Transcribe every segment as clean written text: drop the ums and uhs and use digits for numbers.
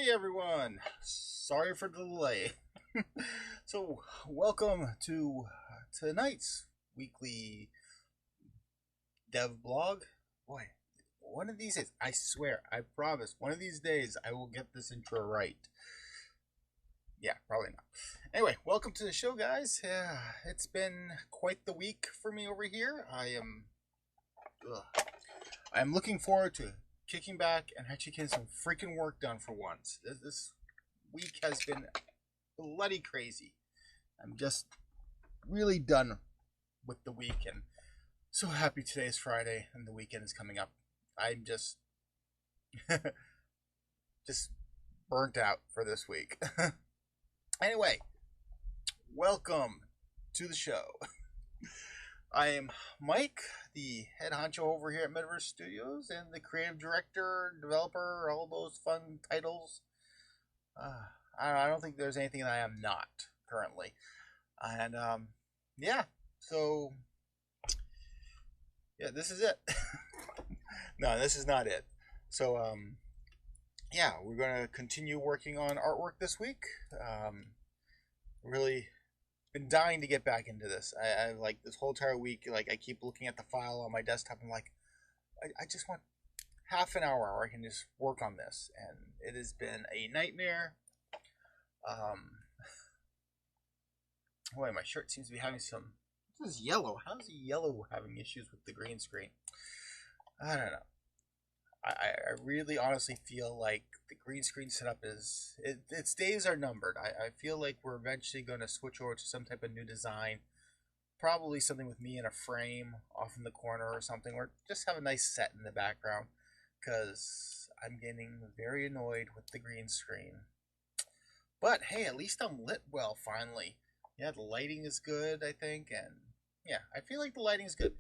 Hey everyone, sorry for the delay. So, welcome to tonight's weekly dev blog. Boy, one of these days, I swear, I promise, one of these days I will get this intro right. Yeah, probably not. Anyway, welcome to the show, guys. It's been quite the week for me over here. I'm looking forward to kicking back and actually getting some freaking work done for once. This week has been bloody crazy. I'm just really done with the week and so happy today is Friday and the weekend is coming up. I'm just just burnt out for this week. Anyway, welcome to the show. I am Mike, the head honcho over here at Medaverse Studios, and the creative director, developer, all those fun titles. I don't think there's anything that I am not currently. And yeah, so yeah, this is it. No, this is not it. So yeah, we're gonna continue working on artwork this week. Really been dying to get back into this. I like this whole entire week. Like I keep looking at the file on my desktop. I'm like, I just want half an hour where I can just work on this, and it has been a nightmare. Boy, my shirt seems to be having some. This is yellow. How is yellow having issues with the green screen? I don't know. I really honestly feel like the green screen setup is its days are numbered. I feel like we're eventually going to switch over to some type of new design, probably something with me in a frame off in the corner or something, or just have a nice set in the background, because I'm getting very annoyed with the green screen. But hey, at least I'm lit well finally. Yeah, the lighting is good, I think, and yeah, I feel like the lighting is good.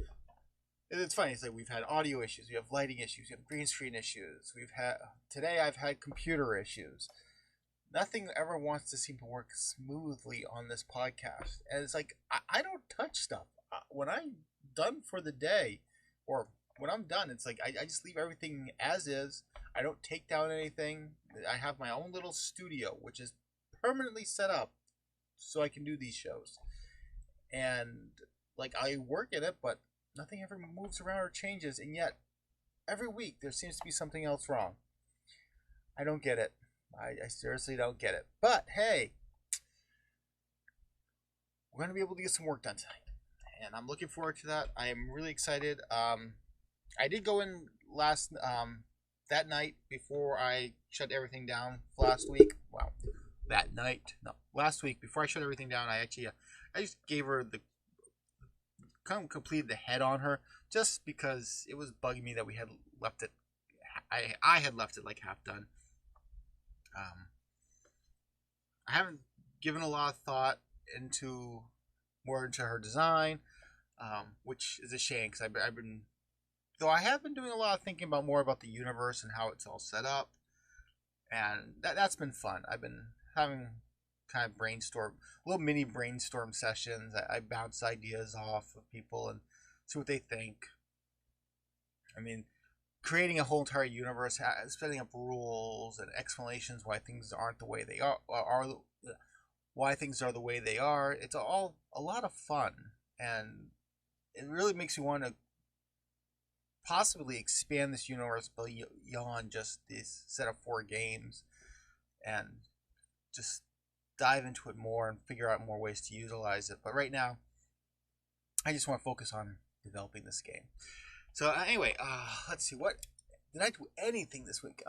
It's funny. It's like we've had audio issues, we have lighting issues, we have green screen issues. Today I've had computer issues. Nothing ever wants to seem to work smoothly on this podcast, and it's like I don't touch stuff when I'm done for the day, or when I'm done. It's like I just leave everything as is. I don't take down anything. I have my own little studio, which is permanently set up so I can do these shows, and like I work in it, but nothing ever moves around or changes, and yet every week there seems to be something else wrong. I don't get it. I seriously don't get it. But hey, we're going to be able to get some work done tonight, and I'm looking forward to that. I am really excited. I did go in that night before I shut everything down last week. Wow, that night? No, last week before I shut everything down, I just gave her the kind of completed the head on her, just because it was bugging me that we had left it. I had left it like half done. I haven't given a lot of thought into her design, which is a shame, because I've been, though I have been doing a lot of thinking about more about the universe and how it's all set up, and that's been fun. I've been having kind of little mini brainstorm sessions. I bounce ideas off of people and see what they think. I mean, creating a whole entire universe, setting up rules and explanations why things aren't the way they are why things are the way they are. It's all a lot of fun, and it really makes you want to possibly expand this universe beyond just this set of 4 games, and just dive into it more and figure out more ways to utilize it. But right now, I just want to focus on developing this game. So anyway, let's see, what did I do anything this week?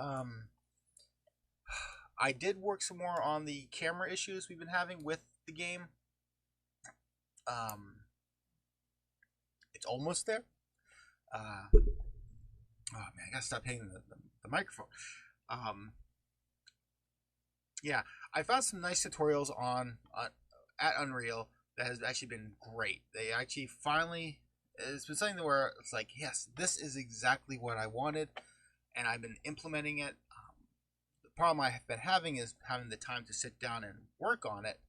I did work some more on the camera issues we've been having with the game. It's almost there. Oh man, I gotta stop hitting the microphone. Yeah, I found some nice tutorials at Unreal that has actually been great. They actually finally, it's been something where it's like, yes, this is exactly what I wanted, and I've been implementing it. The problem I've been having is having the time to sit down and work on it.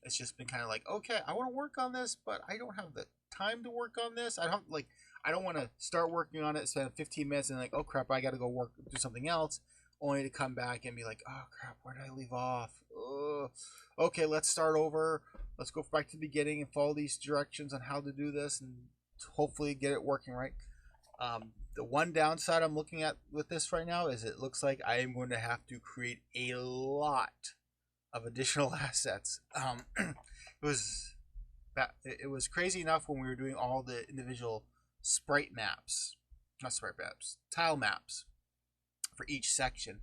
It's just been kind of like, okay, I want to work on this, but I don't have the time to work on this. I don't want to start working on it, spend 15 minutes, and like, oh crap, I got to go do something else. only to come back and be like, oh crap, where did I leave off? Ugh. Okay, let's start over. Let's go back to the beginning and follow these directions on how to do this and hopefully get it working right. The one downside I'm looking at with this right now is it looks like I am going to have to create a lot of additional assets. It was crazy enough when we were doing all the individual sprite maps, not sprite maps, tile maps for each section.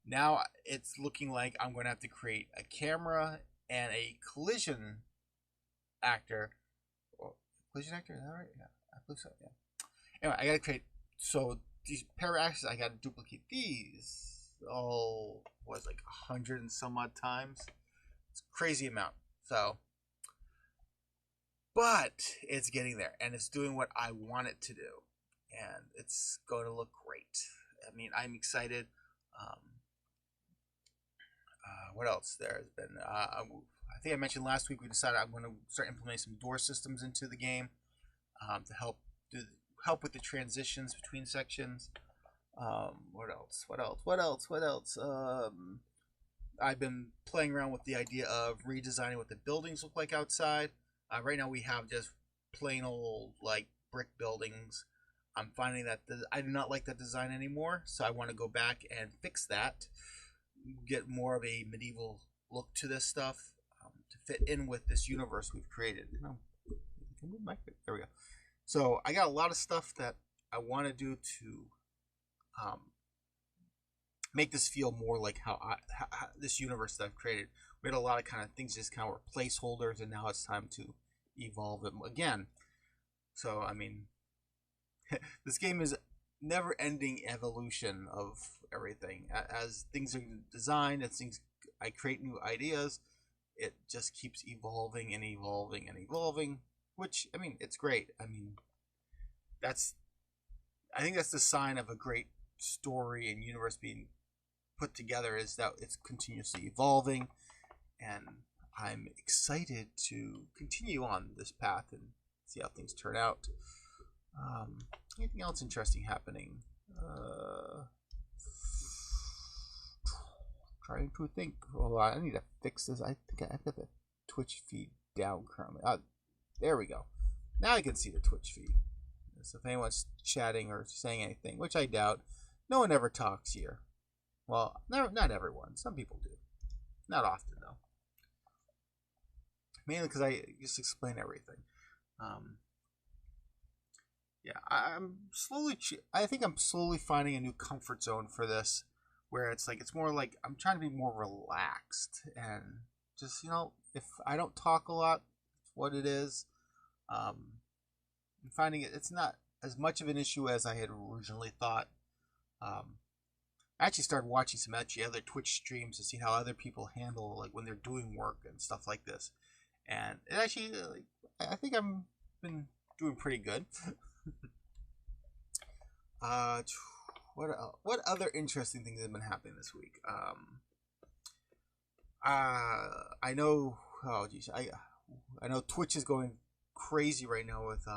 Now it's looking like I'm going to have to create a camera and a collision actor. Oh, collision actor, is that right? Yeah, I believe so. Yeah. Anyway, I got to create. So these pair of axes, I got to duplicate these. Oh, was like 100 and some odd times. It's a crazy amount. So, but it's getting there, and it's doing what I want it to do, and it's going to look great. I mean, I'm excited. What else? There's been. I think I mentioned last week we decided I'm going to start implementing some door systems into the game to help with the transitions between sections. What else? I've been playing around with the idea of redesigning what the buildings look like outside. Right now we have just plain old like brick buildings. I'm finding that I do not like that design anymore, so I want to go back and fix that, get more of a medieval look to this stuff to fit in with this universe we've created. There we go. So I got a lot of stuff that I want to do to make this feel more like how this universe that I've created. We had a lot of kind of things just kind of were placeholders, and now it's time to evolve them again. So I mean, this game is never-ending evolution of everything. As things are designed, as things I create new ideas, it just keeps evolving and evolving and evolving. Which I mean, it's great. I mean, I think that's the sign of a great story and universe being put together, is that it's continuously evolving, and I'm excited to continue on this path and see how things turn out. Anything else interesting happening? Trying to think. Oh, I need to fix this. I think I've got the Twitch feed down currently. There we go. Now I can see the Twitch feed. So if anyone's chatting or saying anything, which I doubt, no one ever talks here. Well, not everyone. Some people do. Not often, though. Mainly because I just explain everything. Yeah, I think I'm slowly finding a new comfort zone for this, where it's more like I'm trying to be more relaxed and just, if I don't talk a lot, it's what it is. I'm finding it's not as much of an issue as I had originally thought. I actually started watching some other Twitch streams to see how other people handle when they're doing work and stuff like this, and it actually, I think I've been doing pretty good. What other interesting things have been happening this week? I know. Oh geez, I know Twitch is going crazy right now with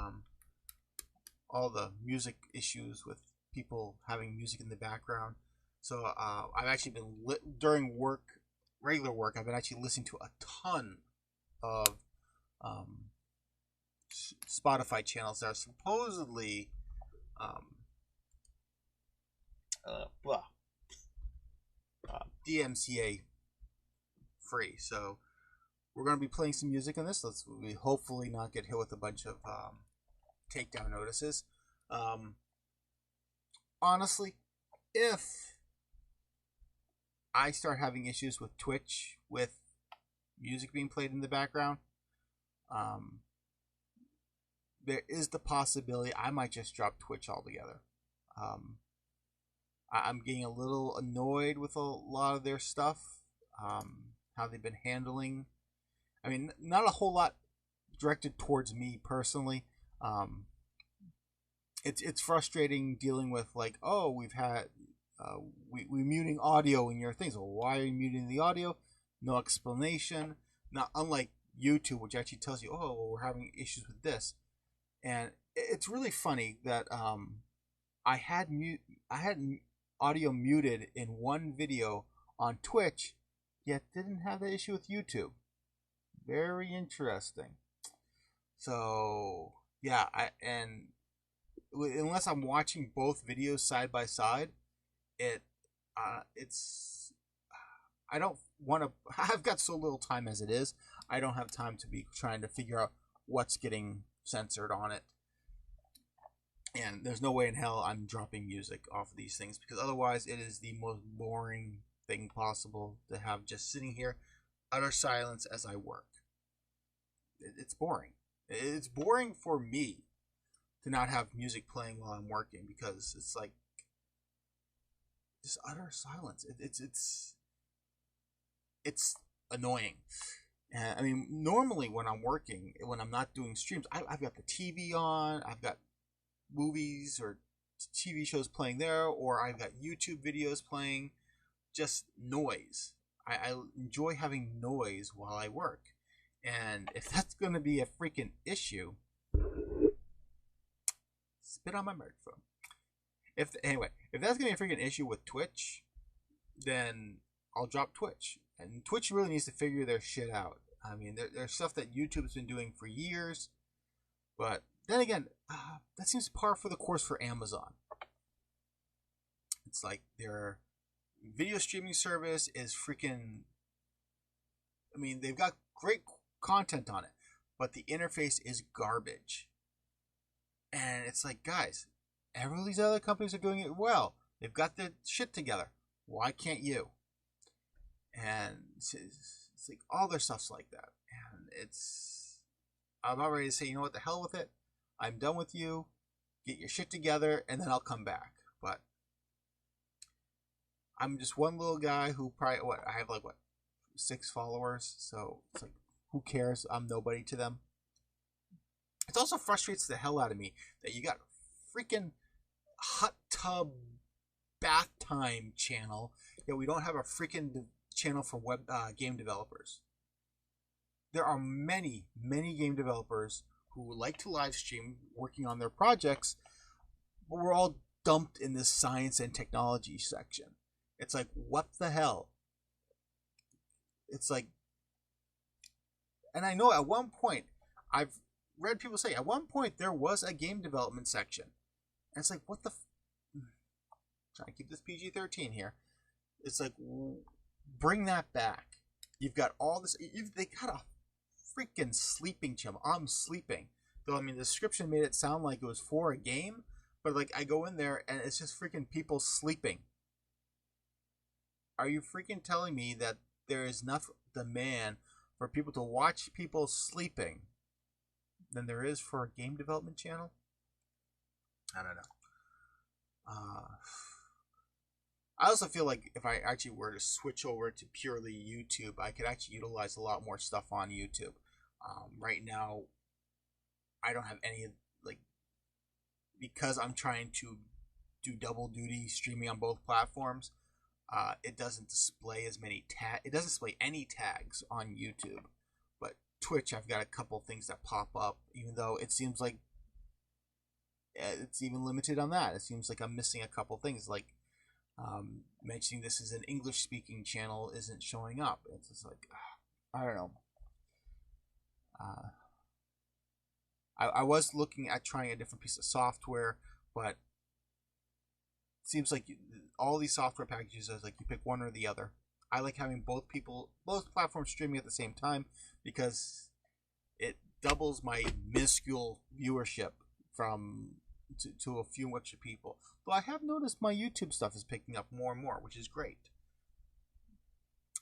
all the music issues with people having music in the background. So I've actually been during regular work. I've been actually listening to a ton of Spotify channels that are supposedly DMCA free. So we're going to be playing some music on this. We hopefully not get hit with a bunch of takedown notices. Honestly, if I start having issues with Twitch with music being played in the background, there is the possibility I might just drop Twitch altogether. I'm getting a little annoyed with a lot of their stuff, how they've been handling. I mean, not a whole lot directed towards me personally. It's frustrating dealing with we've had we're muting audio in your things. Well, why are you muting the audio? No explanation. Not unlike YouTube, which actually tells you, oh, well, we're having issues with this. And it's really funny that I had audio muted in one video on Twitch, yet didn't have that issue with YouTube. Very interesting. So yeah, unless I'm watching both videos side by side, it's I don't want to. I've got so little time as it is. I don't have time to be trying to figure out what's getting censored on it. And there's no way in hell I'm dropping music off of these things, because otherwise it is the most boring thing possible to have just sitting here, utter silence as I work. It's boring. It's boring for me to not have music playing while I'm working, because it's like just utter silence. It's annoying. I mean, normally when I'm working, when I'm not doing streams, I've got the TV on, I've got movies or TV shows playing there, or I've got YouTube videos playing, just noise. I enjoy having noise while I work. And if that's going to be a freaking issue, spit on my microphone. If that's going to be a freaking issue with Twitch, then I'll drop Twitch. And Twitch really needs to figure their shit out. I mean, there's stuff that YouTube's been doing for years, but then again, that seems par for the course for Amazon. It's like their video streaming service is freaking... I mean, they've got great content on it, but the interface is garbage. And it's like, guys, every of these other companies are doing it well. They've got their shit together. Why can't you? And it's like all their stuff's like that. And I'm about ready to say, you know what, the hell with it. I'm done with you. Get your shit together, and then I'll come back. But I'm just one little guy who probably, I have 6 followers. So it's like, who cares? I'm nobody to them. It also frustrates the hell out of me that you got freaking hot tub bath time channel, yet we don't have a freaking channel for web game developers. There are many game developers who like to live stream working on their projects, but we're all dumped in this science and technology section. It's like, what the hell? It's like, and I know at one point, I've read people say, at one point there was a game development section. And it's like, what the trying to keep this PG-13 here. It's like, bring that back. You've got all this, they got a freaking sleeping channel. I'm sleeping. Though, I mean, the description made it sound like it was for a game, but like, I go in there and it's just freaking people sleeping. Are you freaking telling me that there is enough demand for people to watch people sleeping than there is for a game development channel? I don't know. I also feel like if I actually were to switch over to purely YouTube, I could actually utilize a lot more stuff on YouTube. Right now, I don't have any, because I'm trying to do double duty streaming on both platforms. It doesn't display as many it doesn't display any tags on YouTube, but Twitch, I've got a couple things that pop up, even though it seems like it's even limited on that. It seems like I'm missing a couple things, like mentioning this is an English speaking channel isn't showing up. It's just like, I don't know. I was looking at trying a different piece of software, but it seems like all these software packages is like you pick one or the other. I like having both platforms streaming at the same time, because it doubles my minuscule viewership to a few extra people. Though I have noticed my YouTube stuff is picking up more and more, which is great.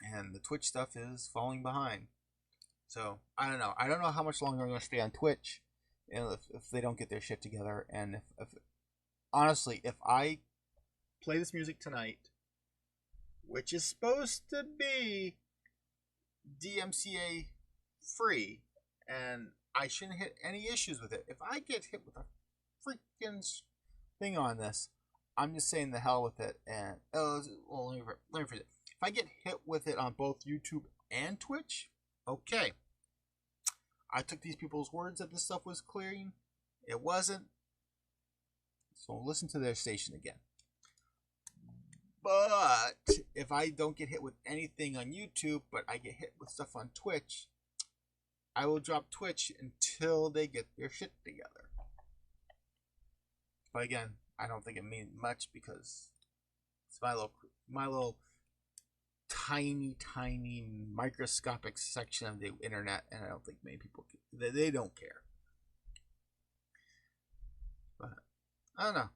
And the Twitch stuff is falling behind. So, I don't know. I don't know how much longer I'm going to stay on Twitch, and if they don't get their shit together. And if honestly, if I play this music tonight, which is supposed to be DMCA free, and I shouldn't hit any issues with it. If I get hit with a freaking thing on this, I'm just saying the hell with it. And let me phrase it. If I get hit with it on both YouTube and Twitch, okay. I took these people's words that this stuff was clearing. It wasn't. So listen to their station again. But if I don't get hit with anything on YouTube, but I get hit with stuff on Twitch, I will drop Twitch until they get their shit together. But again, I don't think it means much because it's my little tiny, tiny microscopic section of the internet, and I don't think many people they don't care. But I don't know.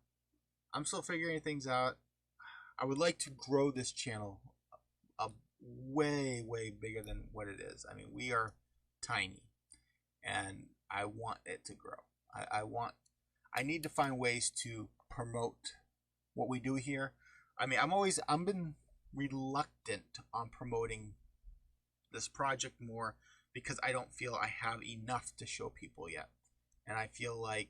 I'm still figuring things out. I would like to grow this channel way, way bigger than what it is. I mean, we are tiny, and I want it to grow. I need to find ways to promote what we do here. I mean, I've been reluctant on promoting this project more because I don't feel I have enough to show people yet. And I feel like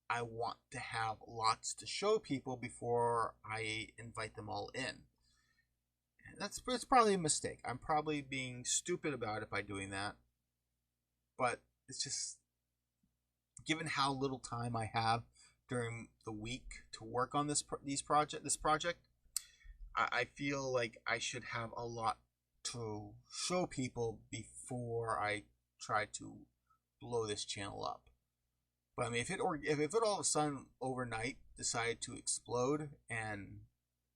I want to have lots to show people before I invite them all in. And it's probably a mistake. I'm probably being stupid about it by doing that. But it's just, given how little time I have during the week to work on this project, I feel like I should have a lot to show people before I try to blow this channel up. But I mean, if it all of a sudden overnight decided to explode and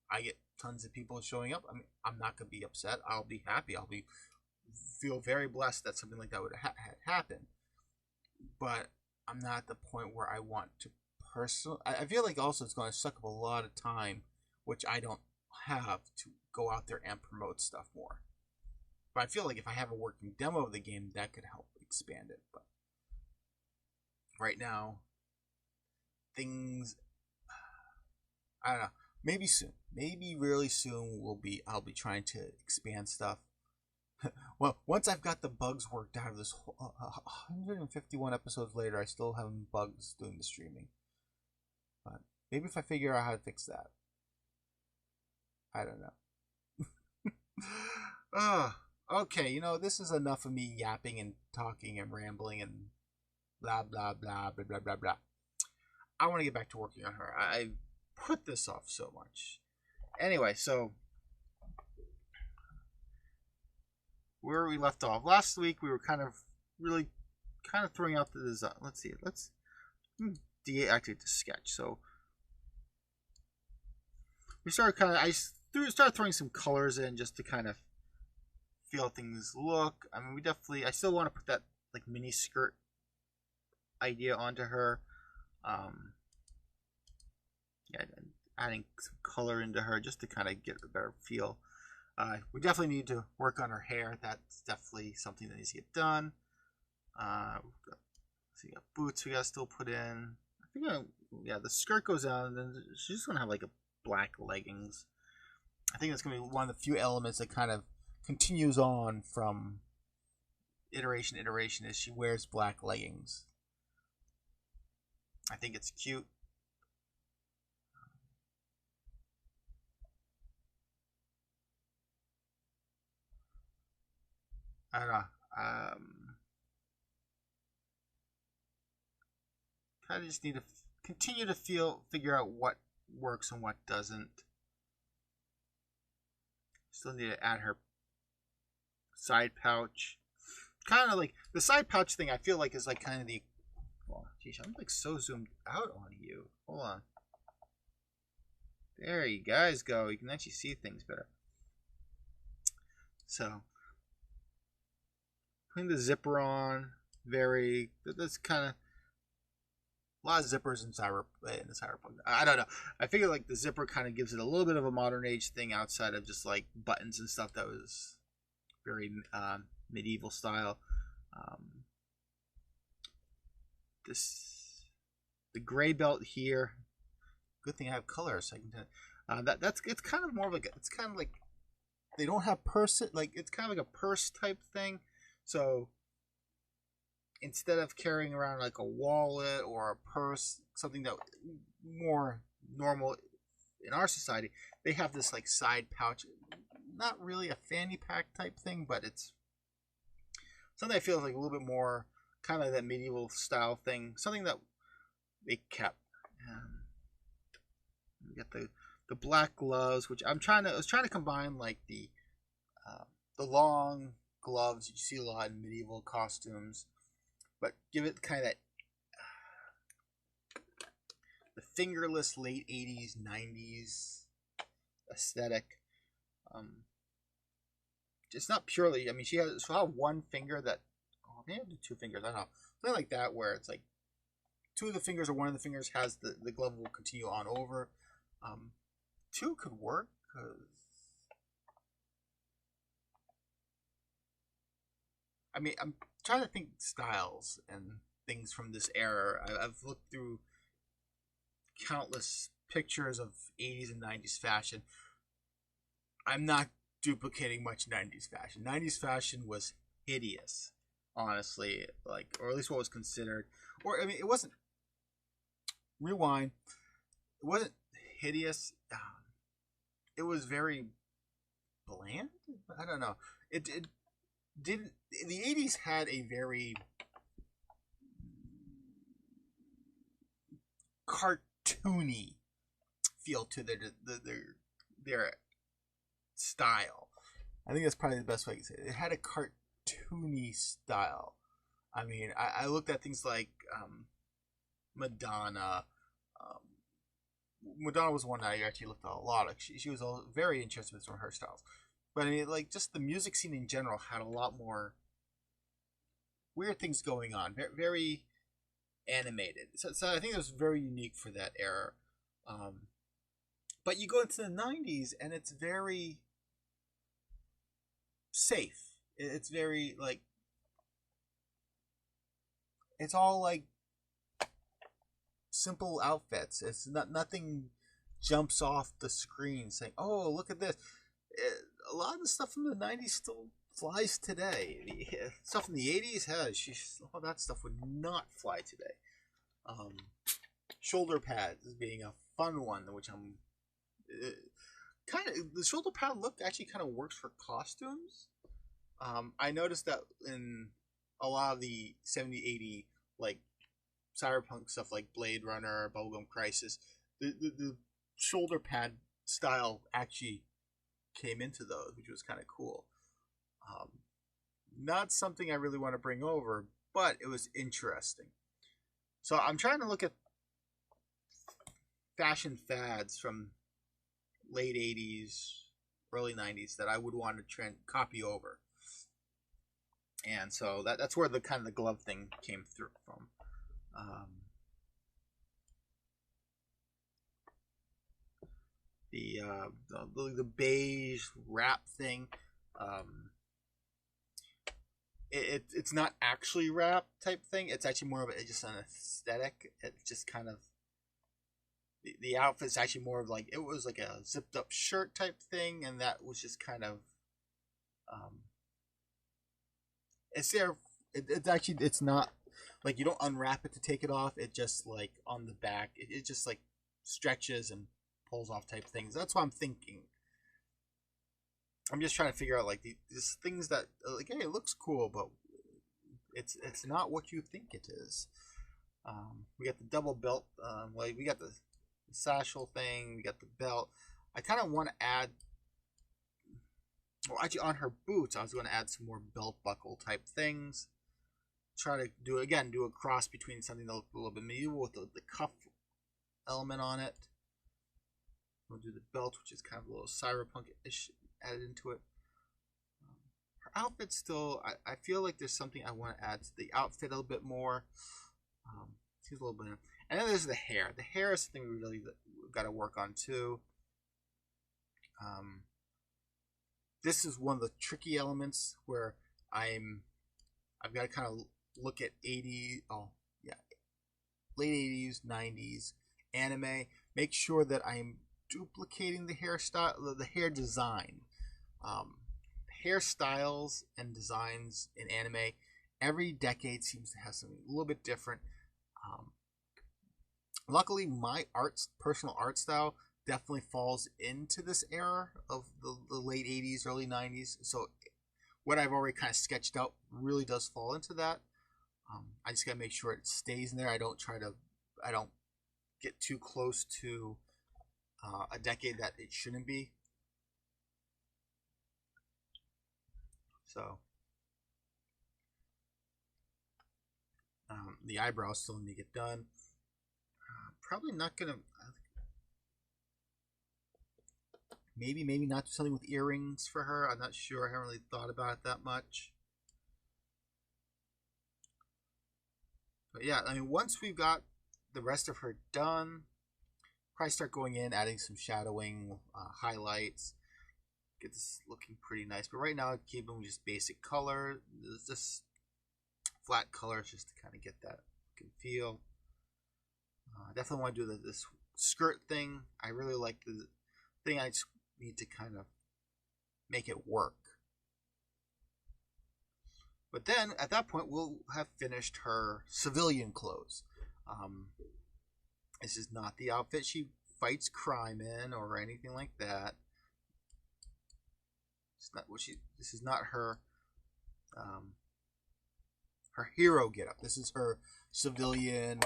I get tons of people showing up, I mean, I'm not gonna be upset. I'll be happy. Feel very blessed that something like that would have happened. But I'm not at the point where I want to I feel like also it's going to suck up a lot of time, which I don't have to go out there and promote stuff more. But I feel like if I have a working demo of the game, that could help expand it. But right now, things, I don't know. Maybe soon. Maybe really soon I'll be trying to expand stuff. Well, once I've got the bugs worked out of this whole 151 episodes later, I still have bugs doing the streaming. But maybe if I figure out how to fix that. I don't know. Okay, you know, this is enough of me yapping and talking and rambling and blah, blah, blah, blah, blah, blah, blah. I want to get back to working on her. I put this off so much. Anyway, so where we left off. Last week, we were really throwing out the design. Let's see. Let's deactivate the sketch. So we started started throwing some colors in just to kind of feel how things look. I mean, I still want to put that like mini skirt idea onto her. Yeah, adding some color into her just to kind of get a better feel. We definitely need to work on her hair. That's definitely something that needs to get done. We got boots we got to still put in. I think, the skirt goes on, and then she's just going to have like a black leggings. I think that's going to be one of the few elements that kind of continues on from iteration to iteration is she wears black leggings. I think it's cute. I don't know. Kind of just need to continue to figure out what works and what doesn't. Still need to add her side pouch. Kind of like the side pouch thing. I feel like is like kind of the. Well, geez, I'm like so zoomed out on you. Hold on. There you guys go. You can actually see things better. So. Putting the zipper on, that's kind of a lot of zippers in the Cyberpunk. I don't know. I figure like the zipper kind of gives it a little bit of a modern age thing outside of just like buttons and stuff that was very medieval style. The gray belt here. Good thing I have colors. So I can it's kind of more of like they don't have purse it's kind of like a purse type thing. So instead of carrying around like a wallet or a purse, something that more normal in our society, they have this like side pouch. Not really a fanny pack type thing, but it's something I feel like a little bit more kind of like that medieval style thing. Something that they kept. We got the black gloves, which I was trying to combine like the long gloves you see a lot in medieval costumes, but give it kind of that the fingerless late 80s 90s aesthetic. It's not purely, I mean, she'll have one finger that, oh, maybe two fingers, I don't know, something like that, where it's like two of the fingers or one of the fingers has the glove will continue on over. Two could work, because I mean, I'm trying to think styles and things from this era. I've looked through countless pictures of 80s and 90s fashion. I'm not duplicating much 90s fashion. 90s fashion was hideous, honestly, like, or at least what was considered. Or I mean, it wasn't. Rewind. It wasn't hideous. It was very bland. I don't know. It didn't. The 80s had a very cartoony feel to their style. I think that's probably the best way to say it. It had a cartoony style. I mean, I looked at things like Madonna. Madonna was one that I actually looked at a lot. She was very interested in some hairstyles. But I mean, like, just the music scene in general had a lot more weird things going on. Very, very animated. So I think it was very unique for that era. But you go into the 90s and it's very safe. It's very, like, it's all like simple outfits. It's nothing jumps off the screen saying, "Oh, look at this." A lot of the stuff from the 90s still flies today. The stuff in the 80s has all that stuff would not fly today. Shoulder pads being a fun one, which I'm kind of, the shoulder pad look actually kind of works for costumes. I noticed that in a lot of the 70, 80 like cyberpunk stuff like Blade Runner, Bubblegum Crisis, the shoulder pad style actually came into those, which was kind of cool. Not something I really want to bring over, but it was interesting. So I'm trying to look at fashion fads from late 80s, early 90s that I would want to copy over. And so that's where the kind of the glove thing came through from. The beige wrap thing. It's not actually wrap type thing. It's actually more of just an aesthetic. It's just kind of the outfit's actually more of like, it was like a zipped up shirt type thing, and that was just kind of it's there. It's actually, it's not like you don't unwrap it to take it off. It just like on the back, it just like stretches and pulls off type things. That's what I'm thinking. I'm just trying to figure out like these things that like, hey, it looks cool, but it's not what you think it is. We got the double belt. Like we got the satchel thing. We got the belt. I kind of want to add. Well, actually, on her boots, I was going to add some more belt buckle type things. Try to do a cross between something that looks a little bit medieval with the cuff element on it. We'll do the belt, which is kind of a little cyberpunk-ish added into it. Her outfit still, I feel like there's something I want to add to the outfit a little bit more. She's a little bit, and then there's the hair. The hair is something we really got to work on too. This is one of the tricky elements where I've got to kind of look at late 80s, 90s anime. Make sure that I'm duplicating the hairstyle, the hair design. Hairstyles and designs in anime, every decade seems to have something a little bit different. Luckily, my personal art style definitely falls into this era of the late 80s, early 90s. So what I've already kind of sketched out really does fall into that. I just gotta make sure it stays in there. I don't get too close to a decade that it shouldn't be. So the eyebrows still need to get done. Probably not gonna. Maybe not do something with earrings for her. I'm not sure. I haven't really thought about it that much. But yeah, I mean, once we've got the rest of her done, probably start going in, adding some shadowing, highlights, get this looking pretty nice. But right now, keep them just basic color. Just flat colors just to kind of get that look and feel. Definitely want to do this skirt thing. I really like the thing. I just need to kind of make it work. But then at that point, we'll have finished her civilian clothes. This is not the outfit she fights crime in or anything like that. It's not what she. This is not her. Her hero getup. This is her civilian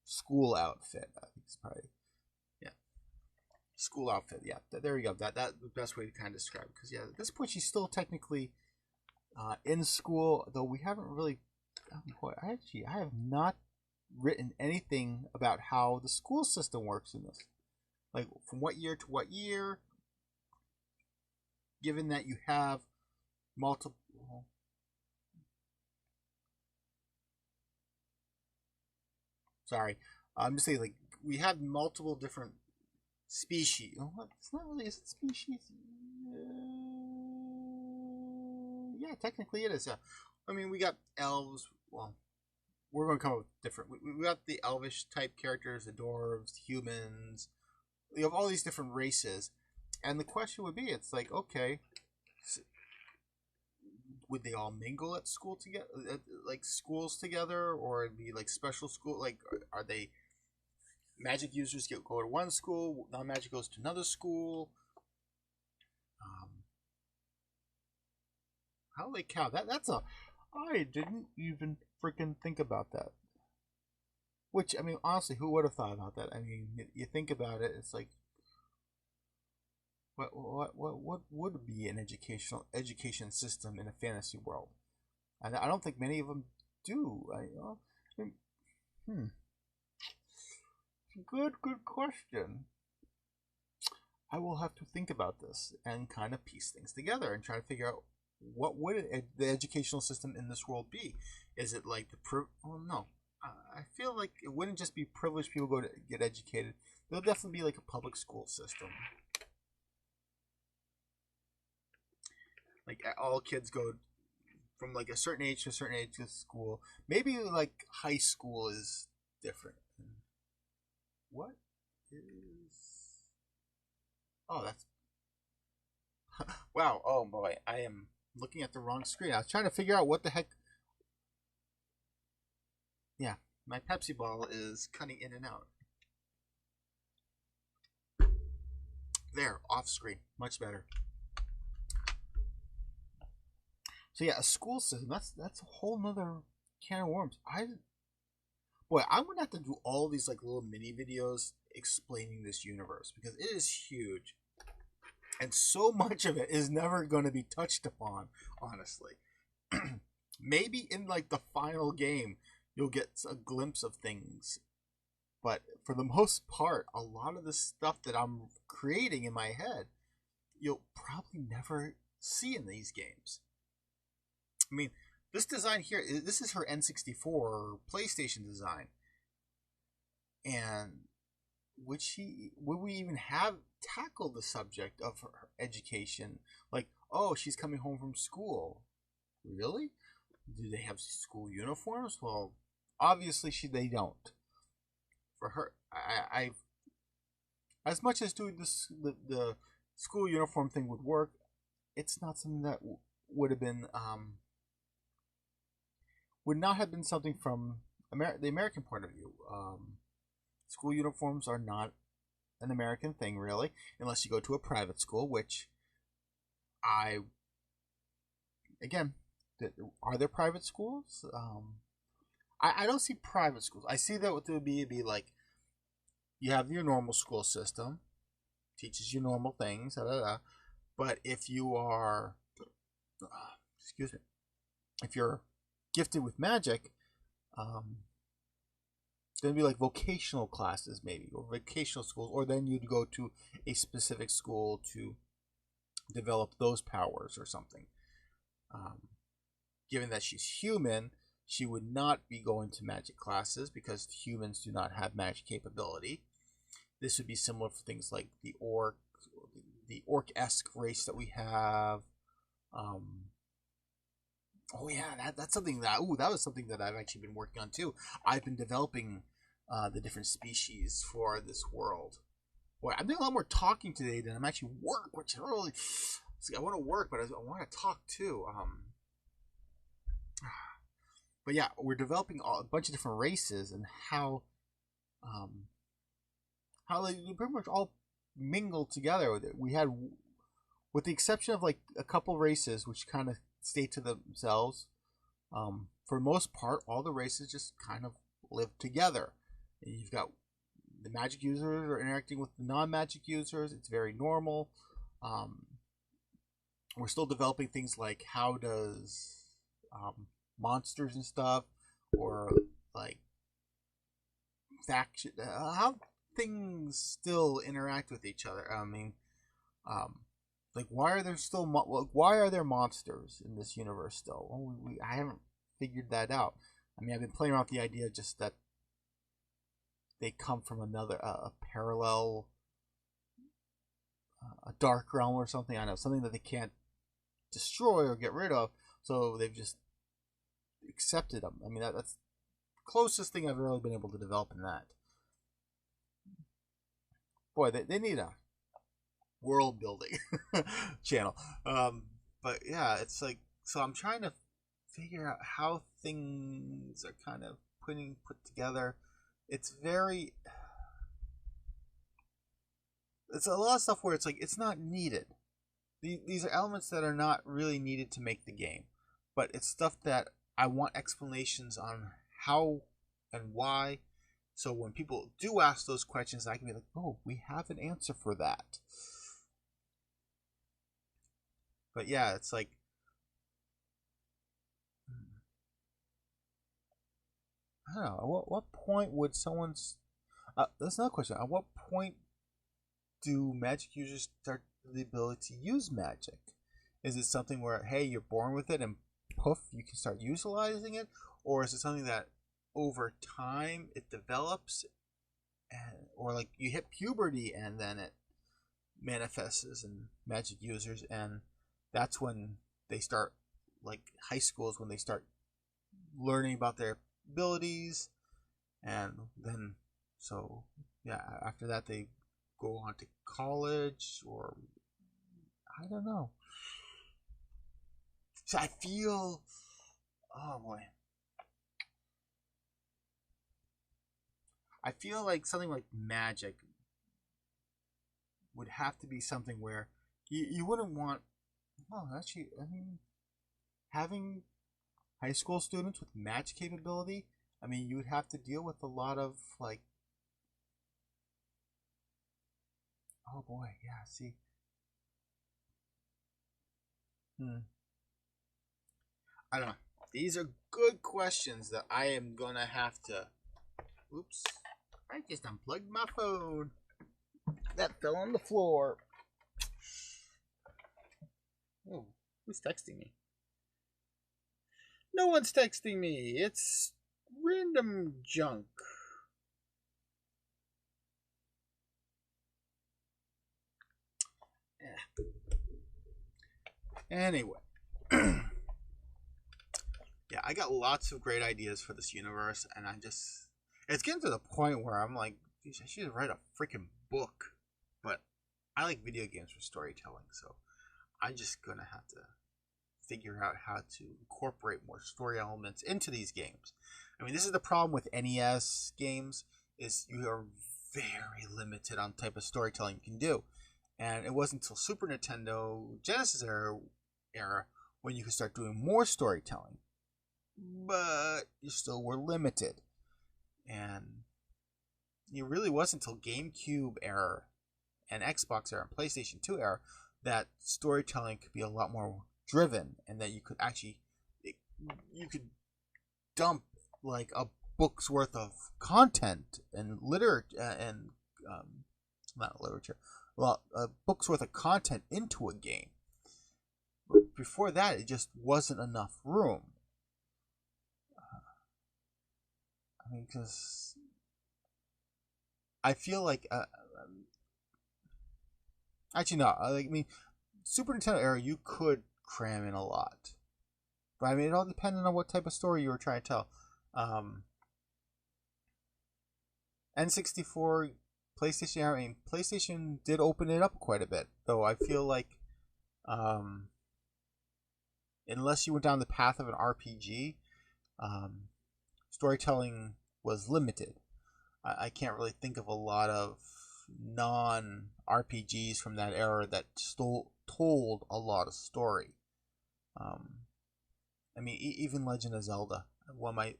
school outfit. I think it's probably school outfit. Yeah, there you go. That's the best way to kind of describe it. Because yeah, at this point she's still technically in school, though we haven't really. Boy, I have not written anything about how the school system works in this. Like from what year to what year. Given that you have multiple. Sorry, I'm just saying like we have multiple different species. What? It's not really. Is it species? Yeah, technically it is. Yeah. I mean, we got elves. Well, we're going to come up with different. We got the elvish type characters, the dwarves, humans. We have all these different races, and the question would be, it's like, okay, would they all mingle at school together, like schools together, or it'd be like special school? Like, are they magic users go to one school, non-magic goes to another school? Holy cow! That's a. I didn't even freaking think about that. Which I mean, honestly, who would have thought about that? I mean, you think about it, it's like, what would be an education system in a fantasy world? And I don't think many of them do. Good question. I will have to think about this and kind of piece things together and try to figure out what would the educational system in this world be. Is it like no. I feel like it wouldn't just be privileged people go to get educated. There'll definitely be like a public school system. Like all kids go from like a certain age to a certain age to school. Maybe like high school is different. What is? Oh, that's. Wow. Oh boy, I am looking at the wrong screen. I was trying to figure out what the heck. Yeah, my Pepsi bottle is cutting in and out. There, off screen, much better. So yeah, a school system. That's a whole nother can of worms. I'm gonna have to do all these like little mini videos explaining this universe because it is huge, and so much of it is never going to be touched upon. Honestly, maybe in like the final game you'll get a glimpse of things, but for the most part, a lot of the stuff that I'm creating in my head, you'll probably never see in these games. I mean, this design here, this is her N64 PlayStation design. And would we even have tackled the subject of her education? Like, oh, she's coming home from school. Really? Do they have school uniforms? Well, obviously they don't. For her, I as much as doing this, the school uniform thing would work, it's not something that would have been would not have been something from the American point of view. School uniforms are not an American thing, really, unless you go to a private school, which again, are there private schools? I don't see private schools. I see that what there would be like you have your normal school system, teaches you normal things, da, da, da. But if you are, excuse me, if you're gifted with magic, it's going to be like vocational classes maybe, or vocational schools, or then you'd go to a specific school to develop those powers or something. Given that she's human, she would not be going to magic classes because humans do not have magic capability. This would be similar for things like the orc-esque race that we have. Oh yeah, that's something that was something that I've actually been working on too. I've been developing the different species for this world. Boy, I'm doing a lot more talking today than I'm actually work, which I really, see, I want to work, but I want to talk too. But yeah, we're developing a bunch of different races and how they pretty much all mingle together. We had, with the exception of like a couple races which kind of stay to themselves, for the most part, all the races just kind of live together. And you've got the magic users are interacting with the non-magic users. It's very normal. We're still developing things like how does monsters and stuff, or like faction, how things still interact with each other. I mean, like why are there monsters in this universe still? Well, I haven't figured that out. I mean, I've been playing around with the idea just that they come from another a parallel, a dark realm or something. I know, something that they can't destroy or get rid of, so they've just accepted them. I mean, that's the closest thing I've really been able to develop in that. Boy, they need a world building channel. But yeah, it's like, so I'm trying to figure out how things are kind of put together. It's a lot of stuff where it's like it's not needed. These are elements that are not really needed to make the game, but it's stuff that I want explanations on how and why. So when people do ask those questions, I can be like, oh, we have an answer for that. But yeah, it's like, I don't know. At what point would someone's... that's another question. At what point do magic users start the ability to use magic? Is it something where, hey, you're born with it and poof, you can start utilizing it? Or is it something that over time it develops, or like you hit puberty and then it manifests in magic users, and that's when they start, like high school is when they start learning about their abilities, and then so yeah, after that they go on to college, or I don't know. So I feel, oh boy, I feel like something like magic would have to be something where you wouldn't want, well, actually, I mean, having high school students with magic capability, I mean, you would have to deal with a lot of, like, oh boy, yeah, see. I don't know. These are good questions that I am going to have to, oops, I just unplugged my phone. That fell on the floor. Oh, who's texting me? No one's texting me. It's random junk. Yeah. Anyway. Yeah, I got lots of great ideas for this universe, and it's getting to the point where I'm like, geez, I should write a freaking book. But I like video games for storytelling, so I'm just gonna have to figure out how to incorporate more story elements into these games. I mean, this is the problem with NES games, is you are very limited on the type of storytelling you can do. And it wasn't until Super Nintendo Genesis era when you could start doing more storytelling. But you still were limited. And it really wasn't until GameCube era and Xbox era and PlayStation 2 era that storytelling could be a lot more driven, and that you could actually you could dump like a book's worth of content and literature and not literature, well, a book's worth of content into a game. But before that, it just wasn't enough room. I mean, because I feel like actually no, I mean, Super Nintendo era you could cram in a lot, but I mean it all depended on what type of story you were trying to tell. N64, PlayStation. I mean, PlayStation did open it up quite a bit, though. I feel like, unless you went down the path of an RPG, storytelling was limited. I can't really think of a lot of non-RPGs from that era that told a lot of story. I mean, even Legend of Zelda, one of my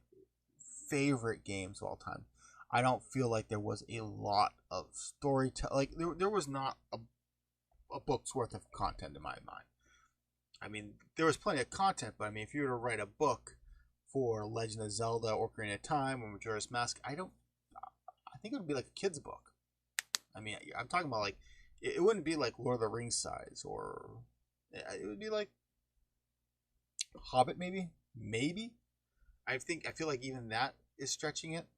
favorite games of all time. I don't feel like there was a lot of storytelling. Like there was not a book's worth of content in my mind. I mean, there was plenty of content, but I mean, if you were to write a book for Legend of Zelda, Ocarina of Time, or Majora's Mask, I think it would be like a kid's book. I mean, I'm talking about like it wouldn't be like Lord of the Rings size, or it would be like Hobbit, maybe. I feel like even that is stretching it.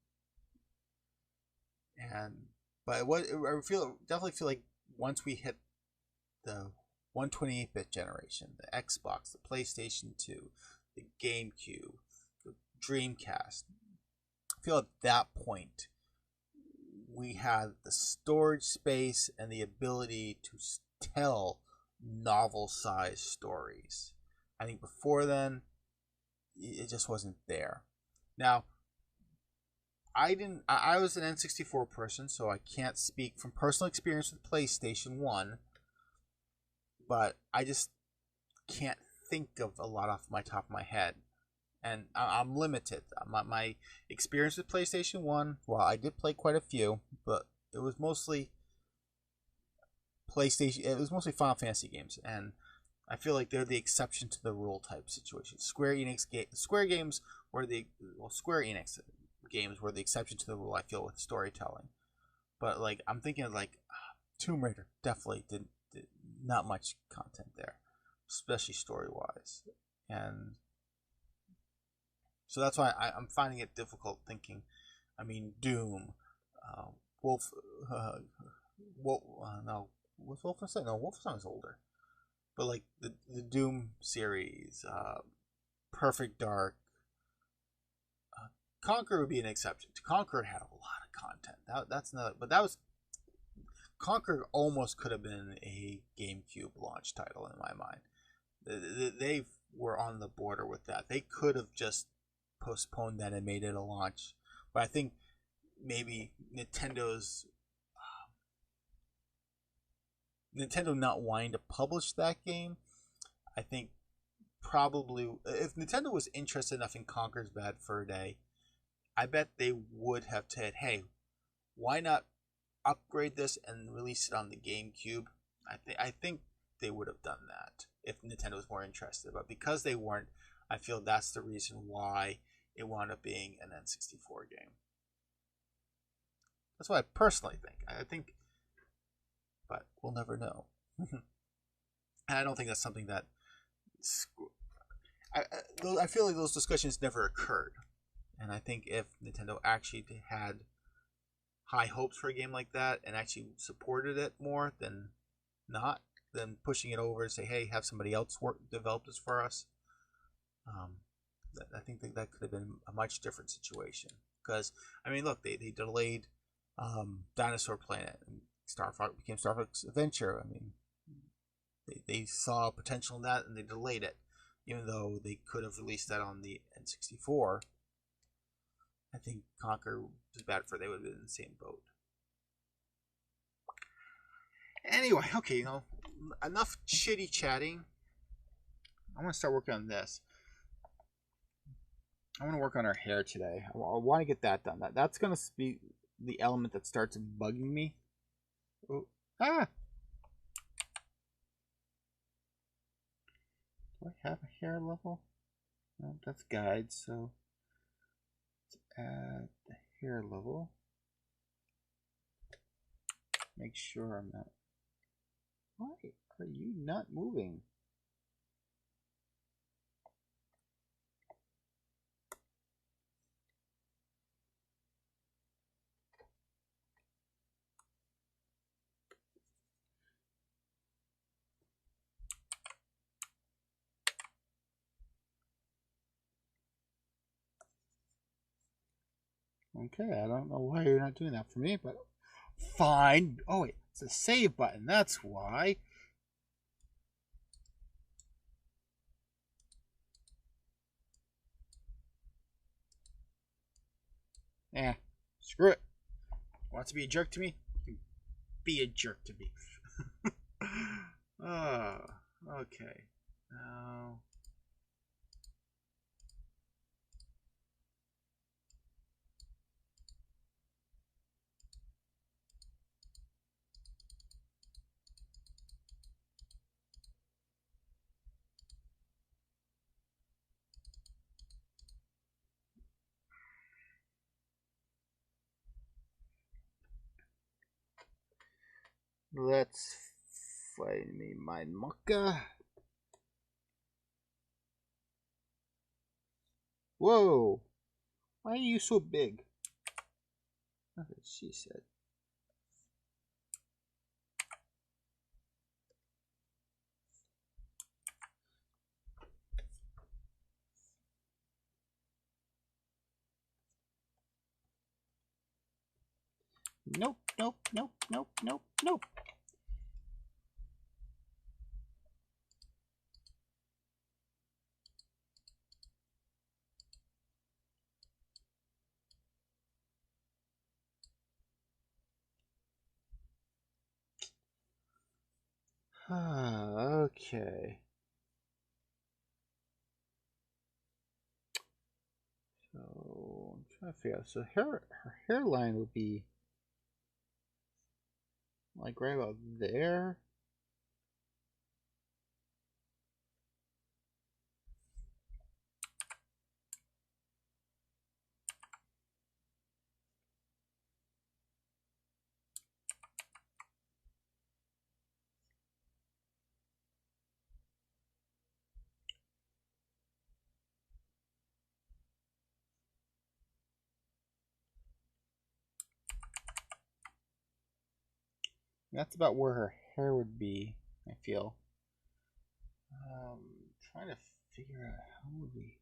But I definitely feel like once we hit the 128-bit generation, the Xbox, the PlayStation 2, the GameCube, the Dreamcast, I feel at that point we had the storage space and the ability to tell novel-sized stories. I think before then, it just wasn't there. Now, I was an N64 person, so I can't speak from personal experience with PlayStation 1, but I just can't think of a lot off my top of my head. And I'm limited. My experience with PlayStation 1, well, I did play quite a few, but it was mostly Final Fantasy games, and I feel like they're the exception to the rule type situation. Square Enix games were the exception to the rule, I feel, with storytelling. But like I'm thinking like Tomb Raider definitely did not much content there, especially story wise, and so that's why I'm finding it difficult thinking. I mean, Doom, Wolf, no, was Wolfenstein? No, Wolfenstein's older, but like the Doom series, Perfect Dark. Conquer would be an exception. Conquer had a lot of content. That's another, but that was Conquer almost could have been a GameCube launch title in my mind. They were on the border with that. They could have just postponed that and made it a launch, but I think maybe Nintendo not wanting to publish that game. I think probably if Nintendo was interested enough in Conquer's Bad Fur Day, I bet they would have said, hey, why not upgrade this and release it on the GameCube? I think they would have done that if Nintendo was more interested. But because they weren't, I feel that's the reason why it wound up being an N64 game. That's what I personally think. But we'll never know. And I don't think that's something that... I feel like those discussions never occurred. And I think if Nintendo actually had high hopes for a game like that and actually supported it more than pushing it over and say, hey, have somebody else develop this for us, I think that could have been a much different situation. Because, I mean, look, they delayed Dinosaur Planet, and Star Fox became Star Fox Adventure. I mean, they saw potential in that and they delayed it, even though they could have released that on the N64. I think Conquer was bad for they would have been in the same boat. Anyway, okay, enough shitty chatting. I want to start working on this. I want to work on our hair today. I want to get that done. That's going to be the element that starts bugging me. Oh, ah! Do I have a hair level? No, that's guide, so let's add the hair level. Make sure I'm not. Why are you not moving? Okay, I don't know why you're not doing that for me, but fine. Oh wait, it's a save button, that's why. Eh, screw it. Want to be a jerk to me? Be a jerk to me. Oh, okay. Now, let's find me my mucka. Whoa! Why are you so big? That's what she said. Nope, nope, nope, nope, nope, nope. Okay. So I'm trying to figure out. So her hairline would be like right about there. That's about where her hair would be, I feel. Trying to figure out how would we.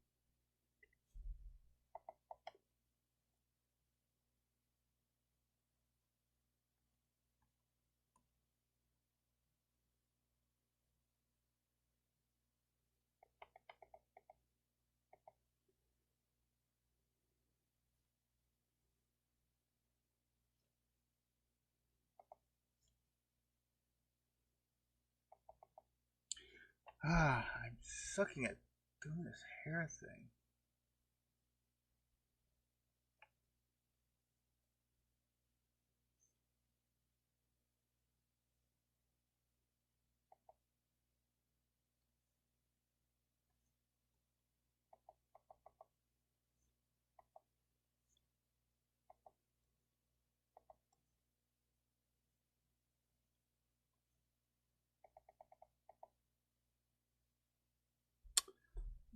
I'm sucking at doing this hair thing.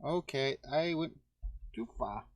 Okay, I went too far.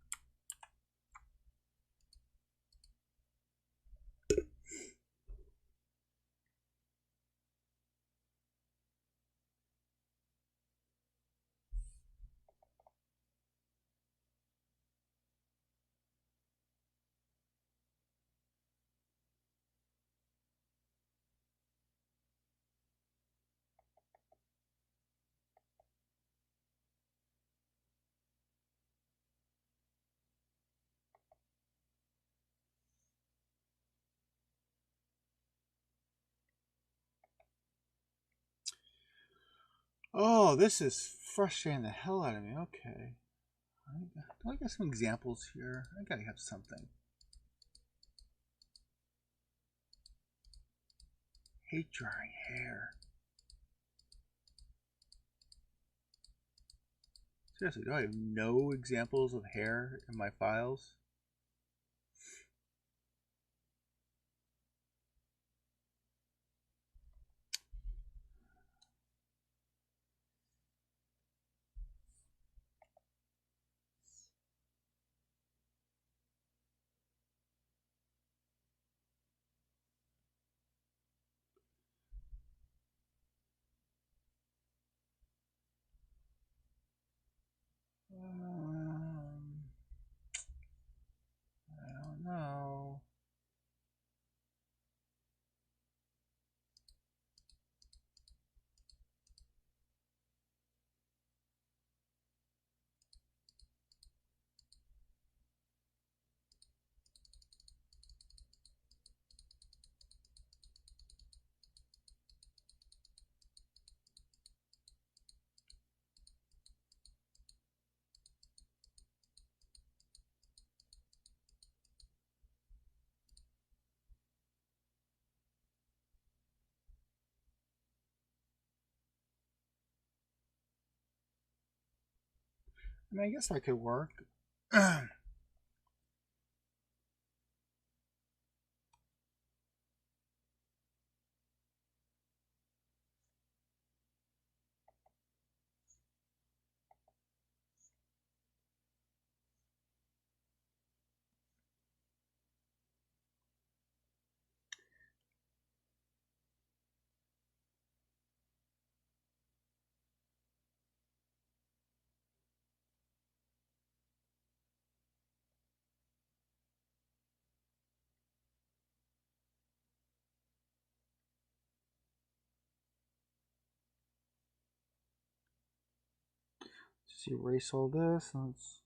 Oh, this is frustrating the hell out of me. Okay. Do I got some examples here? I gotta have something. hate drying hair. Seriously, do I have no examples of hair in my files? I don't know. I mean, I guess that could work. Just erase all this. Let's.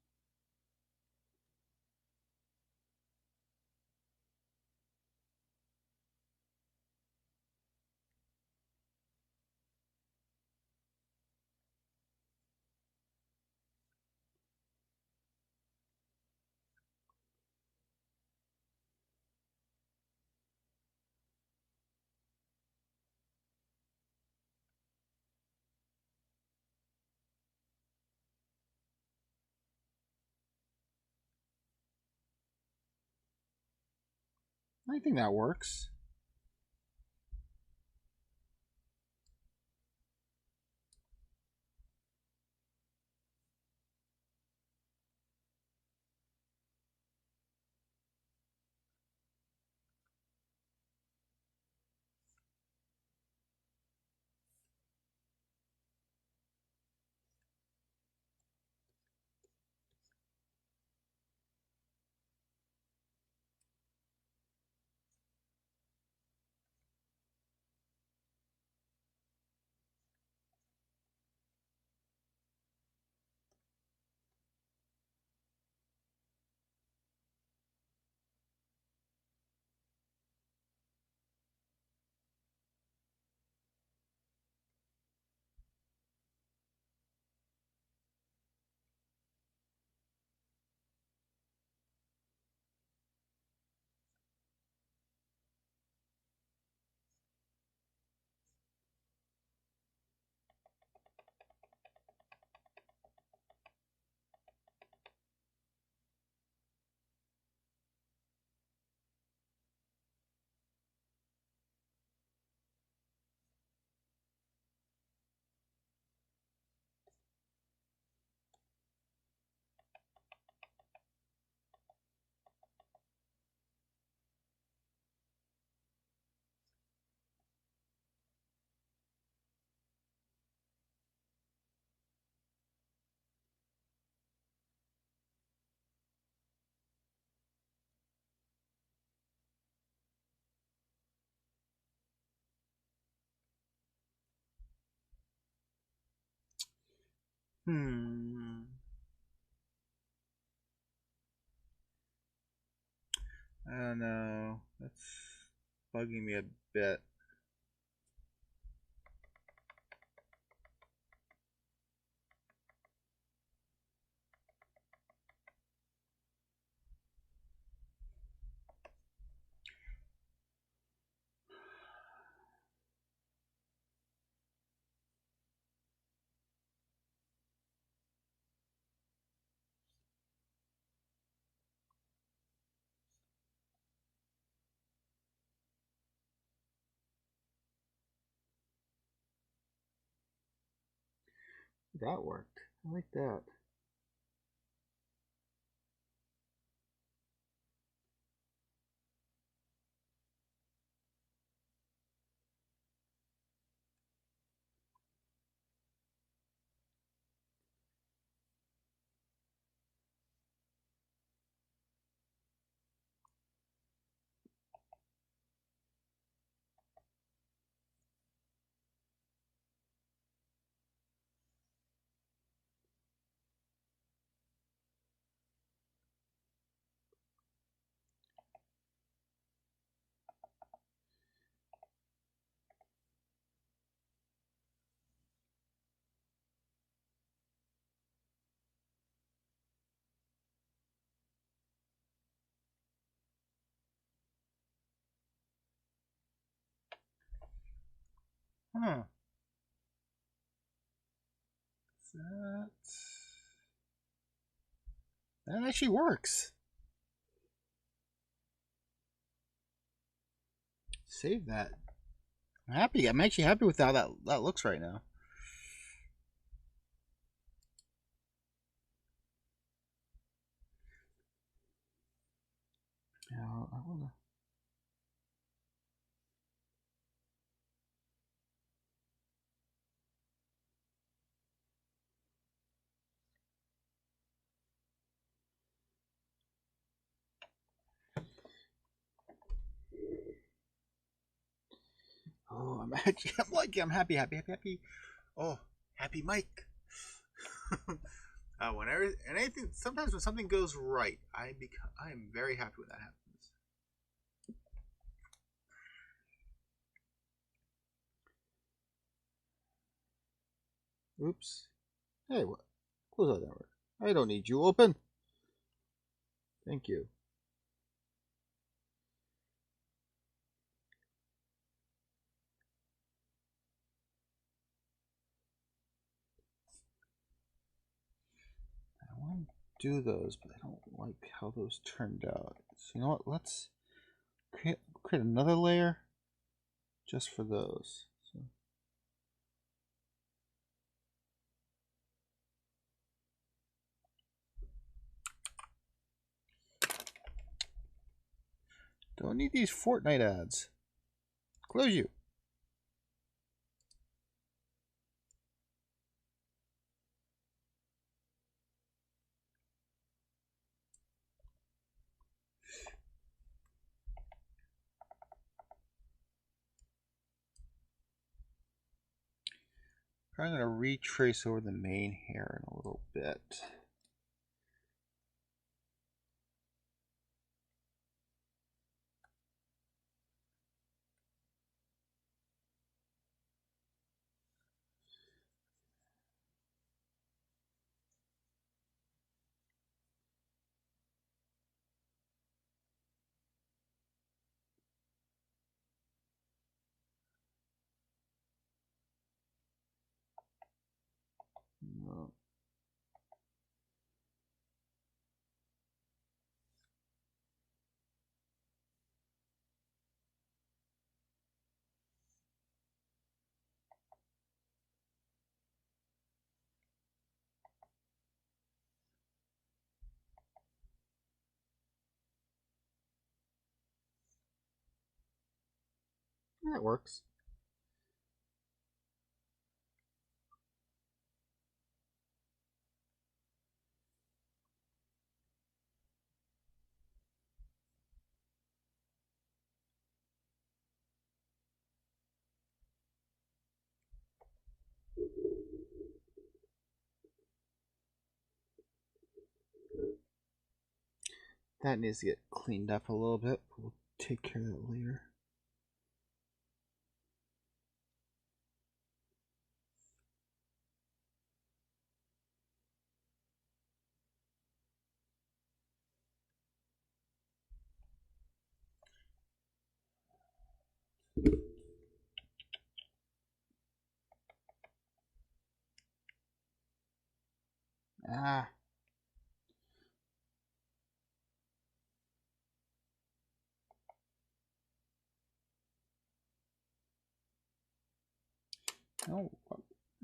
I think that works. I don't know. That's bugging me a bit. that worked. I like that. Hmm. That that actually works. Save that. I'm happy. I'm actually happy with how that looks right now. Yeah, I wanna. Oh, I'm actually. I'm happy. Oh, happy Mike. Whenever and anything, sometimes when something goes right, I am very happy when that happens. Oops. Hey, what? Close that door. I don't need you open. Thank you. I want to do those, but I don't like how those turned out. So you know what? Let's create another layer just for those. So. Don't need these Fortnite ads. Close you. I'm going to retrace over the main hair in a little bit. No. That works. That needs to get cleaned up a little bit. We'll take care of that later. Ah. Oh.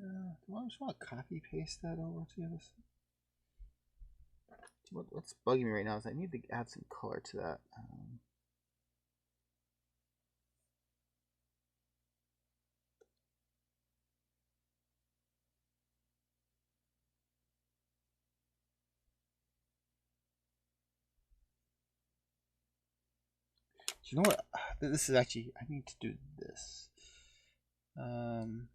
Do I just want to copy paste that over to this? What's bugging me right now is I need to add some color to that. You know what? This is actually, I need to do this. Turn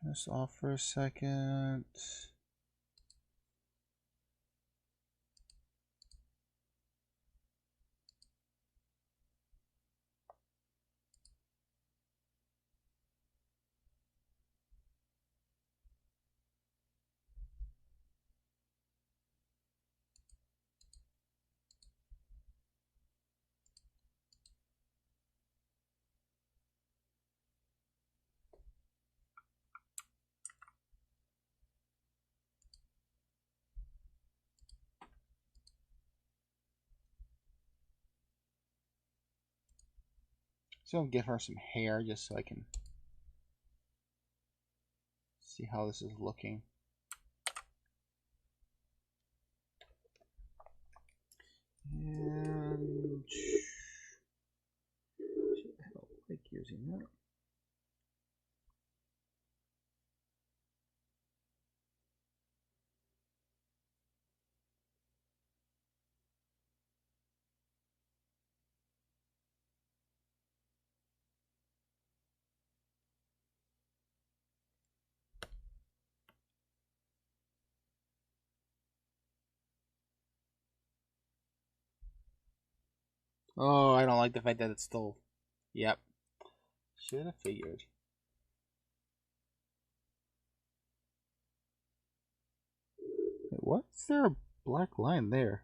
this off for a second. So I'll give her some hair just so I can see how this is looking. And I don't like using that. Oh, I don't like the fact that it's still. Yep. Should have figured. Wait, what's there a black line there?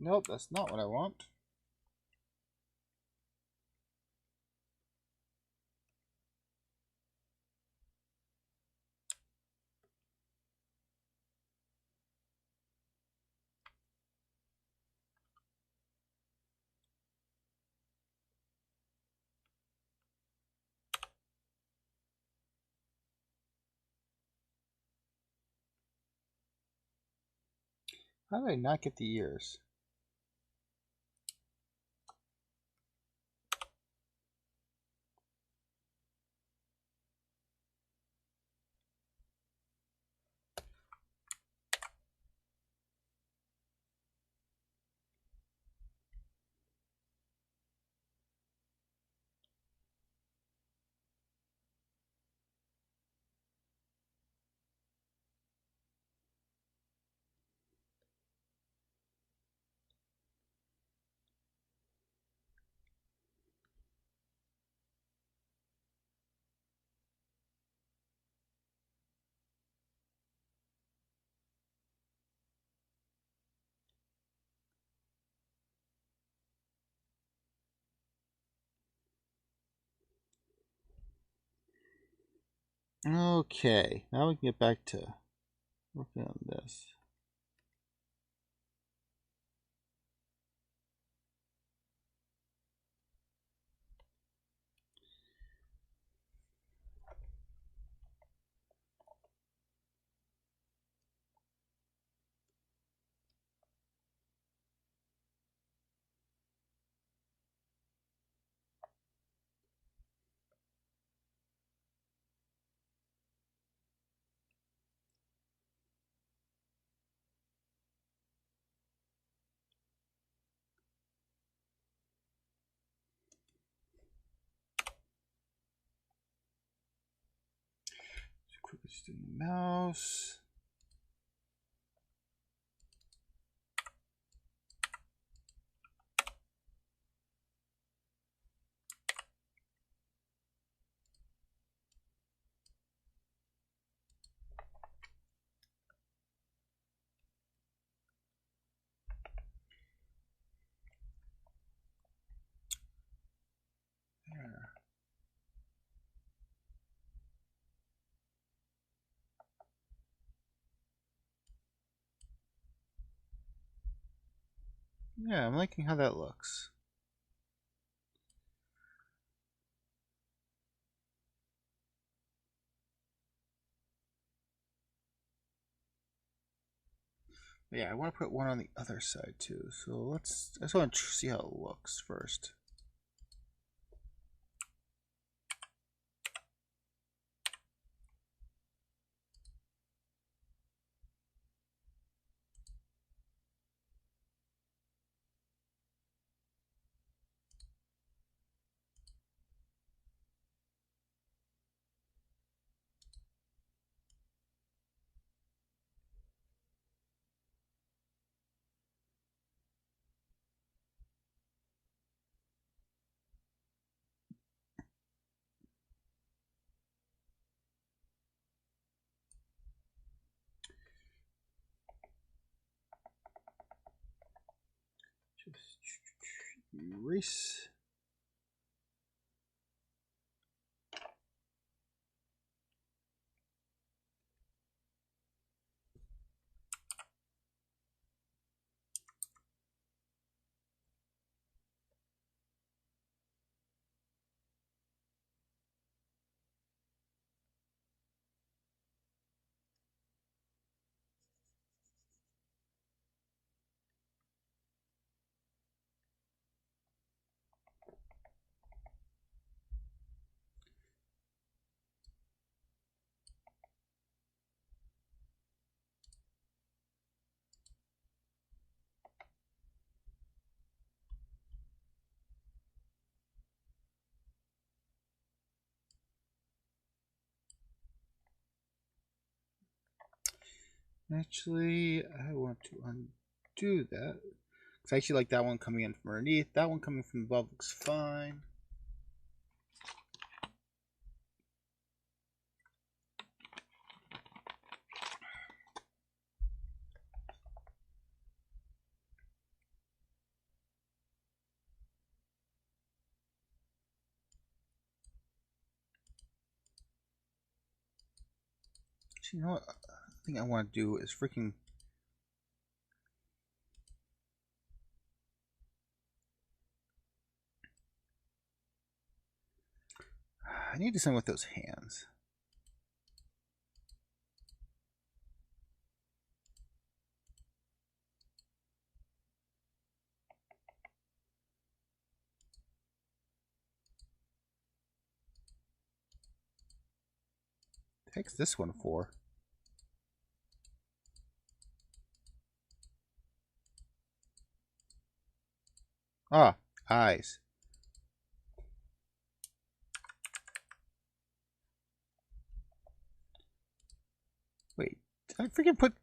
Nope, that's not what I want. How did I not get the ears? Okay, now we can get back to working on this. Quickly just do the mouse. There. Yeah, I'm liking how that looks. Yeah, I want to put one on the other side too. So I just want to see how it looks first. Just erase. Actually, I want to undo that. Because I actually like that one coming in from underneath. That one coming from above looks fine. Actually, you know what? I think I want to do is freaking... I need to do something with those hands. What the heck's this one for? Ah, eyes. Wait, did I freaking put...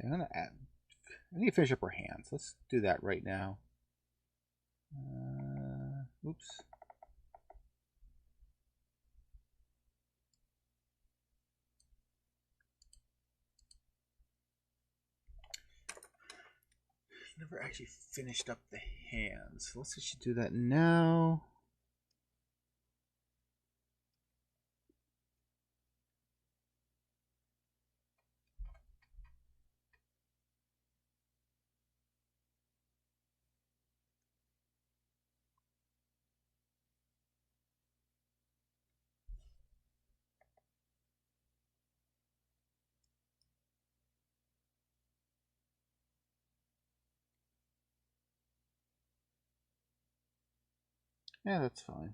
Okay, I'm gonna add... I need to finish up her hands. Let's do that right now. Oops. Never actually finished up the hands. Let's just do that now. Yeah, that's fine.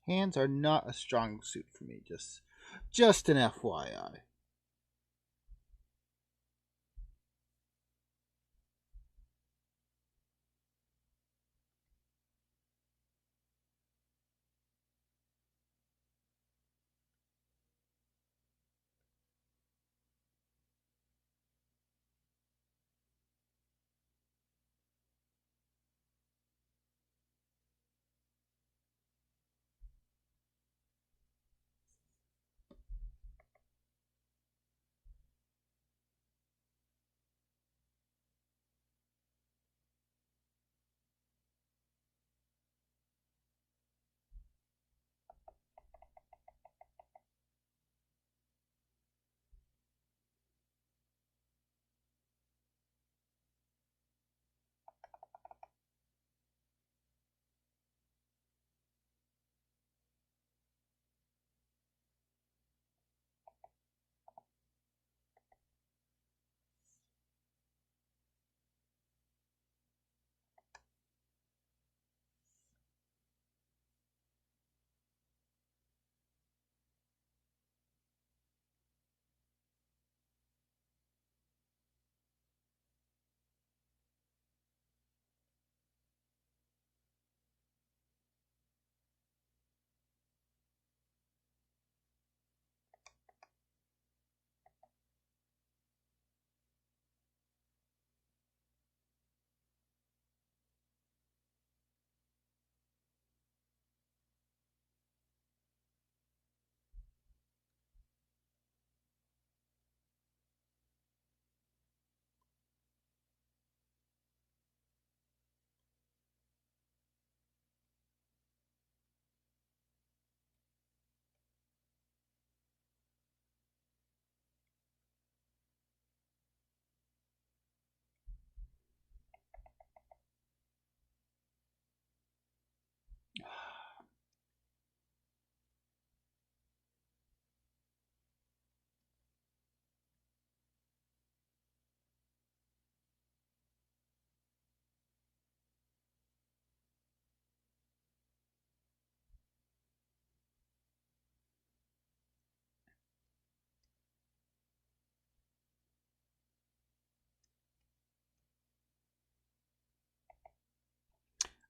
Hands are not a strong suit for me. Just an FYI.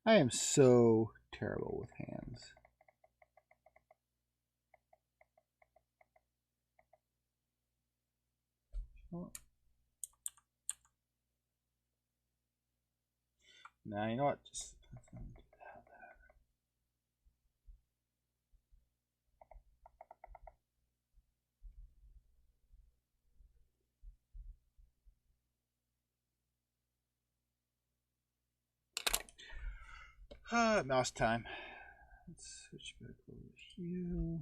I am so terrible with hands. Now, you know what? Just mouse time. Let's switch back over here.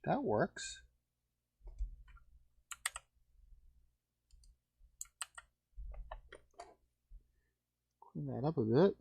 That works. Clean that up a bit.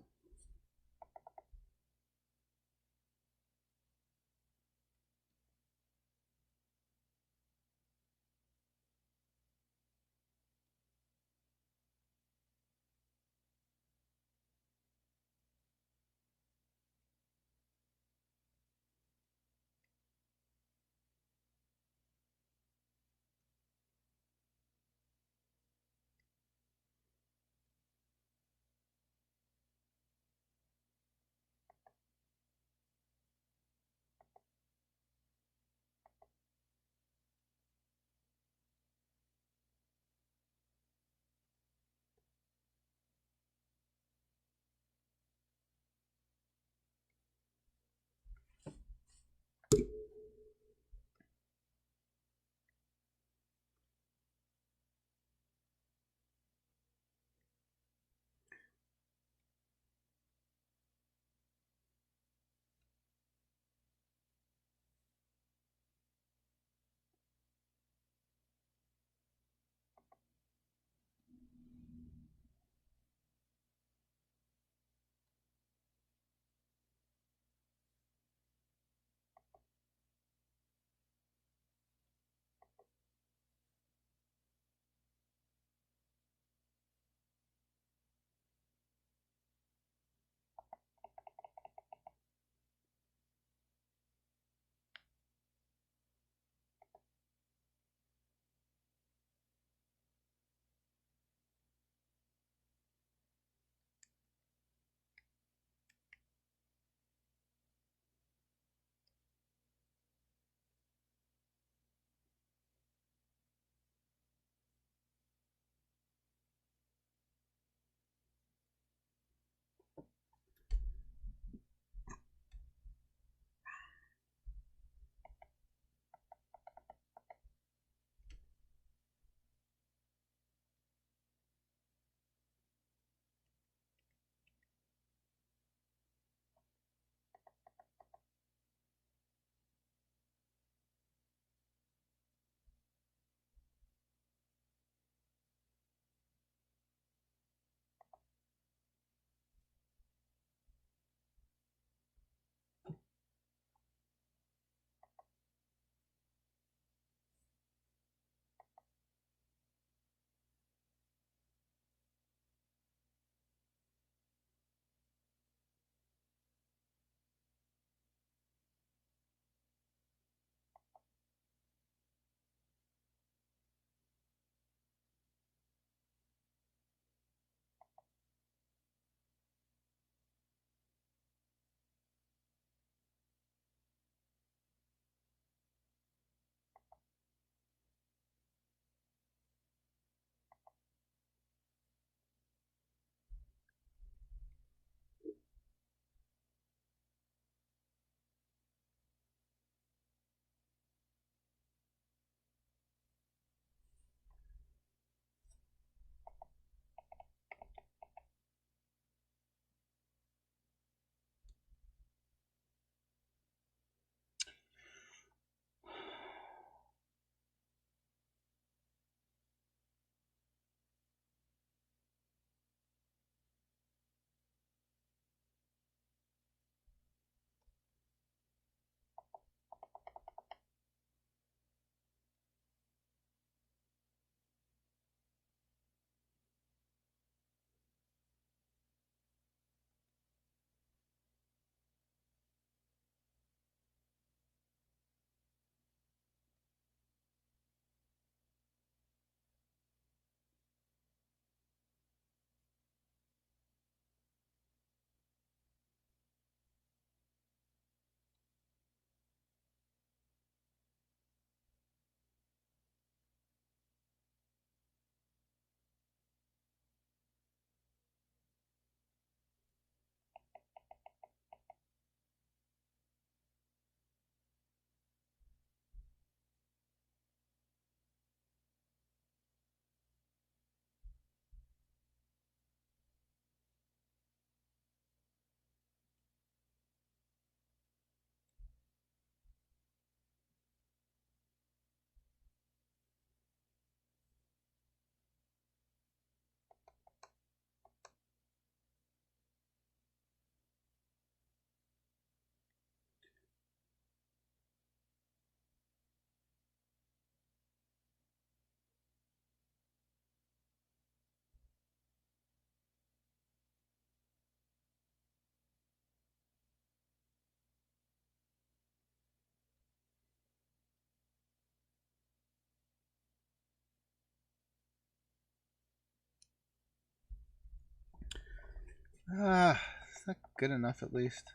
It's not good enough at least.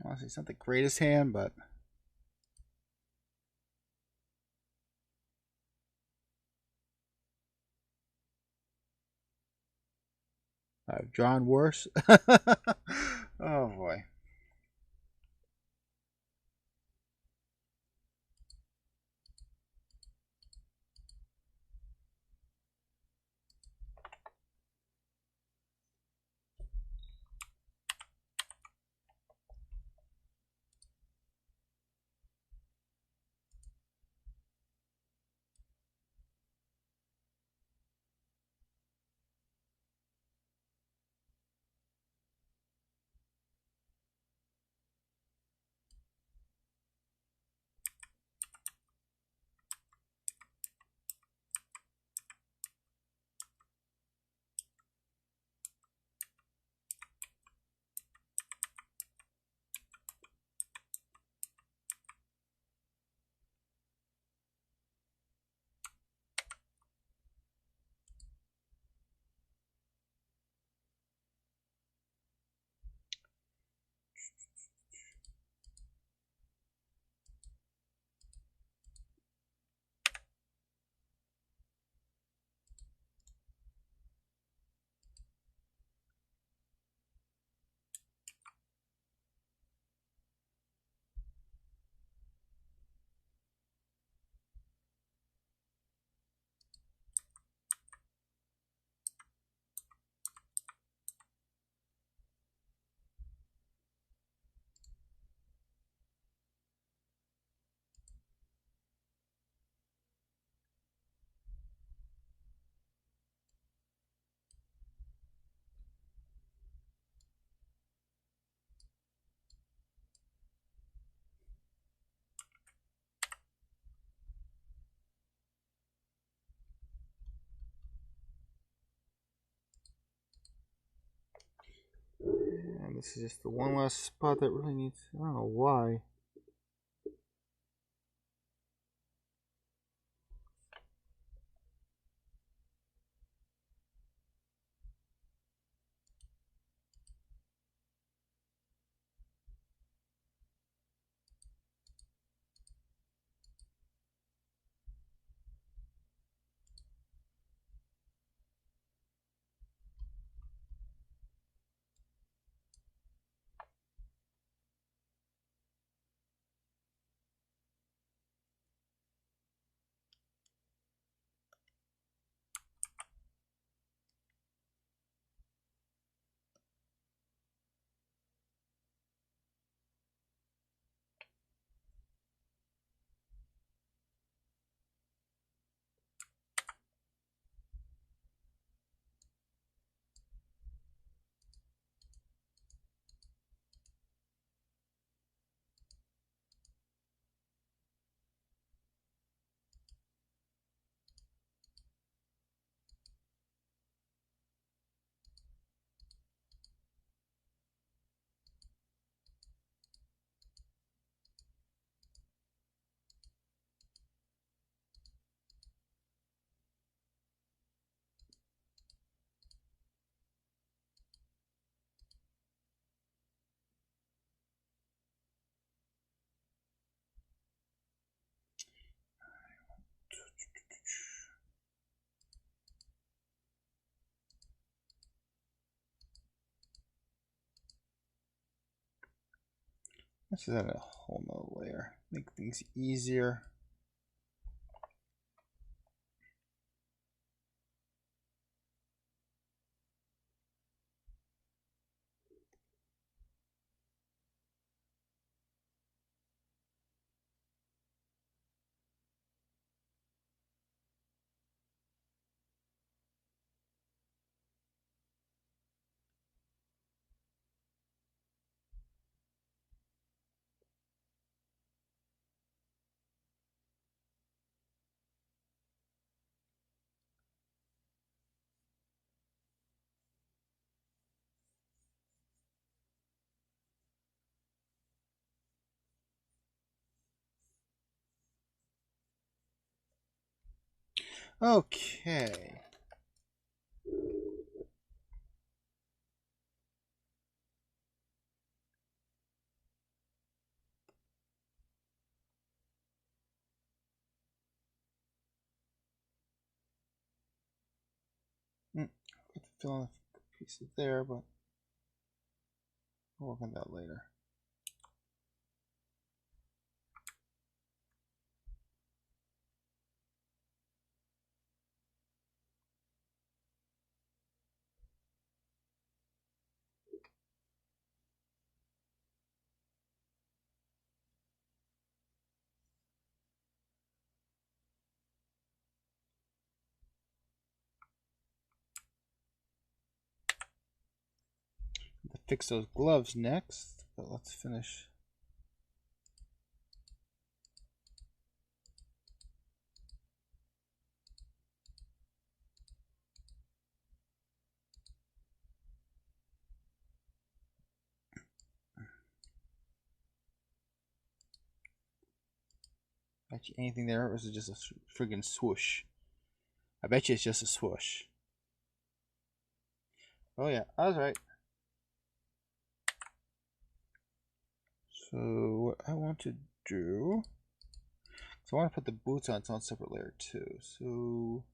Honestly, it's not the greatest hand, but I've drawn worse. Oh boy. And this is just the one last spot that really needs. I don't know why. Let's just add a whole nother layer. Make things easier. Okay. Got to fill in a piece of there, but we'll work on that later. Fix those gloves next, but let's finish. Bet you anything there, or is it just a friggin' swoosh? I bet you it's just a swoosh. Oh yeah, I was right. So what I want to do, so I want to put the boots on its own separate layer too. So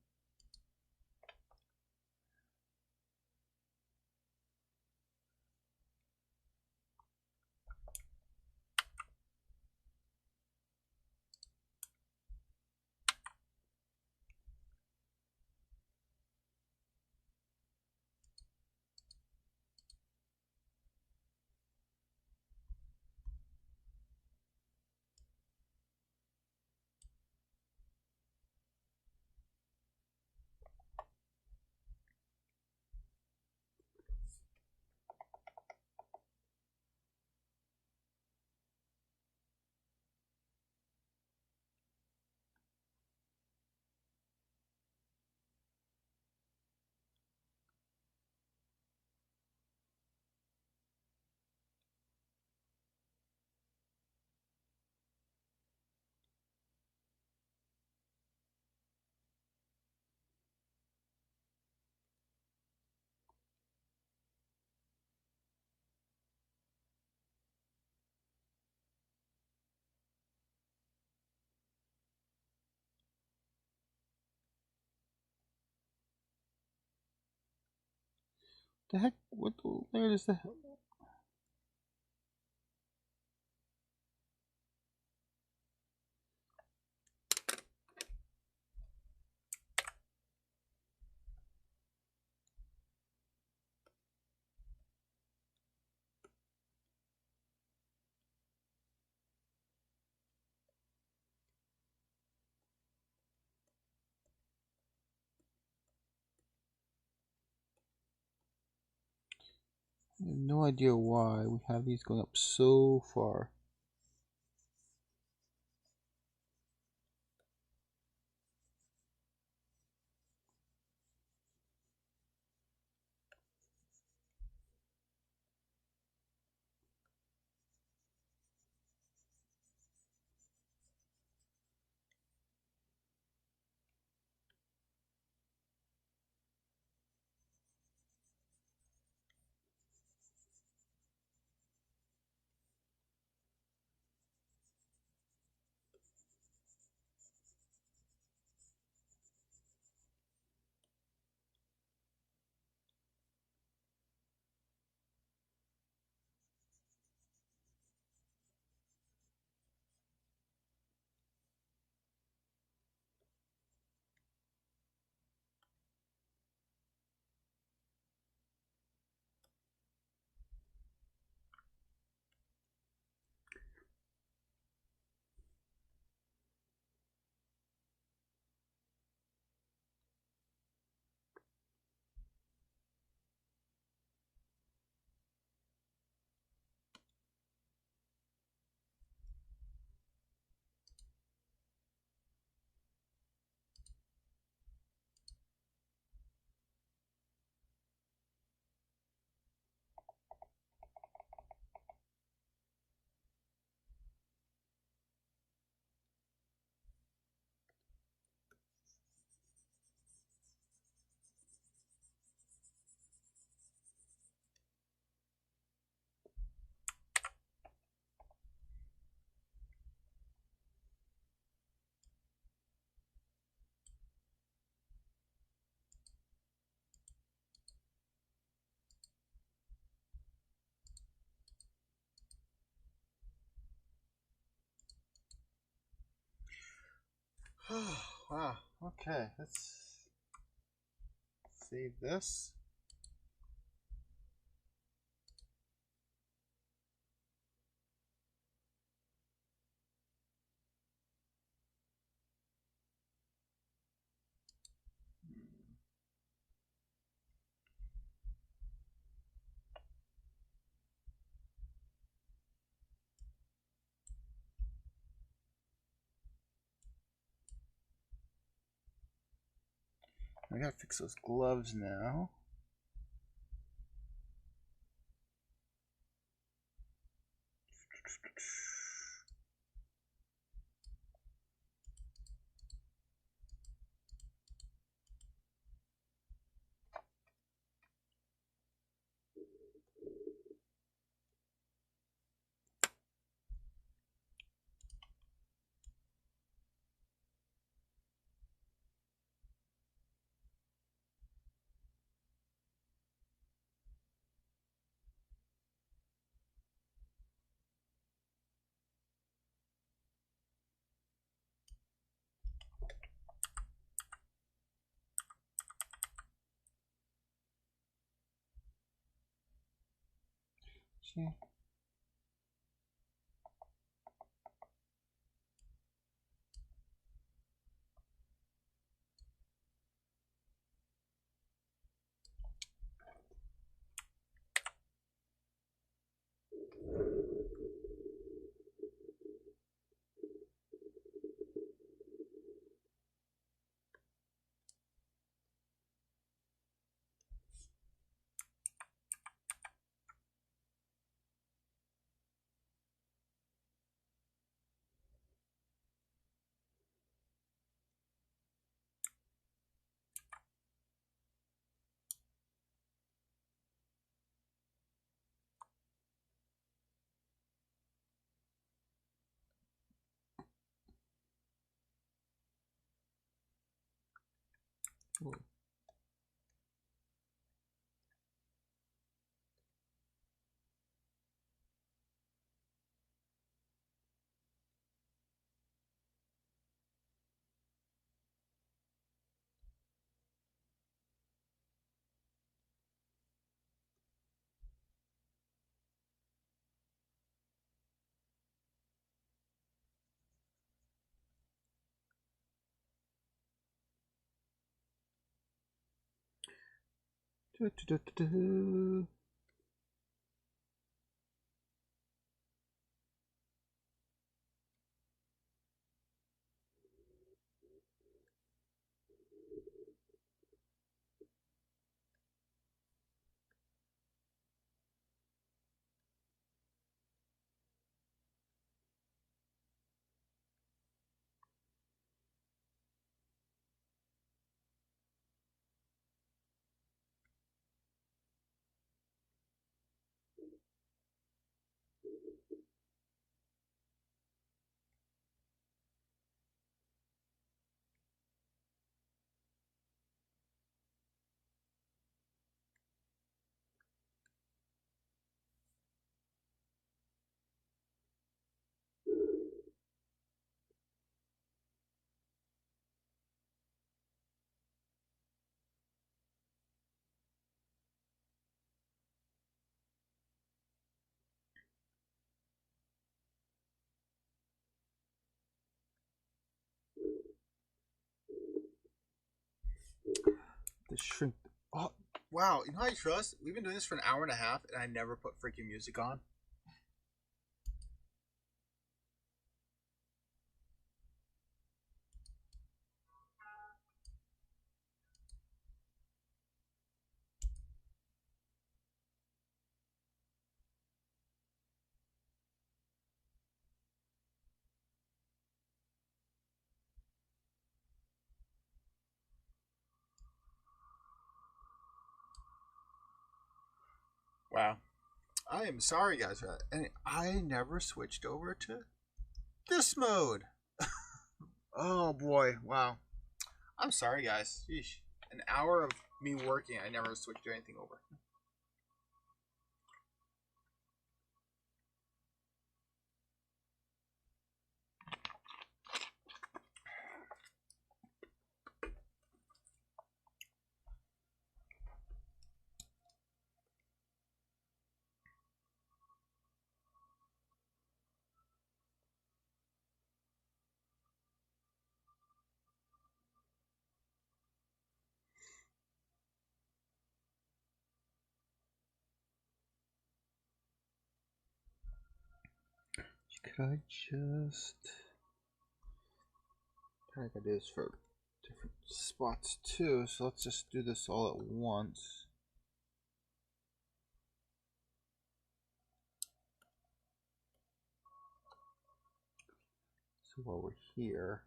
the heck, what the layer is that? I have no idea why we have these going up so far. Okay, let's save this. I gotta fix those gloves now. See? Cool. Do, do, do, do, do. The shrink. Oh, wow. You know how I trust? We've been doing this for an hour and a half, and I never put freaking music on. Wow. I am sorry, guys, for that. And I never switched over to this mode. Oh, boy. Wow. I'm sorry, guys. Sheesh. An hour of me working, I never switched anything over. Could I just... I could do this for different spots too, so let's just do this all at once. So while we're here,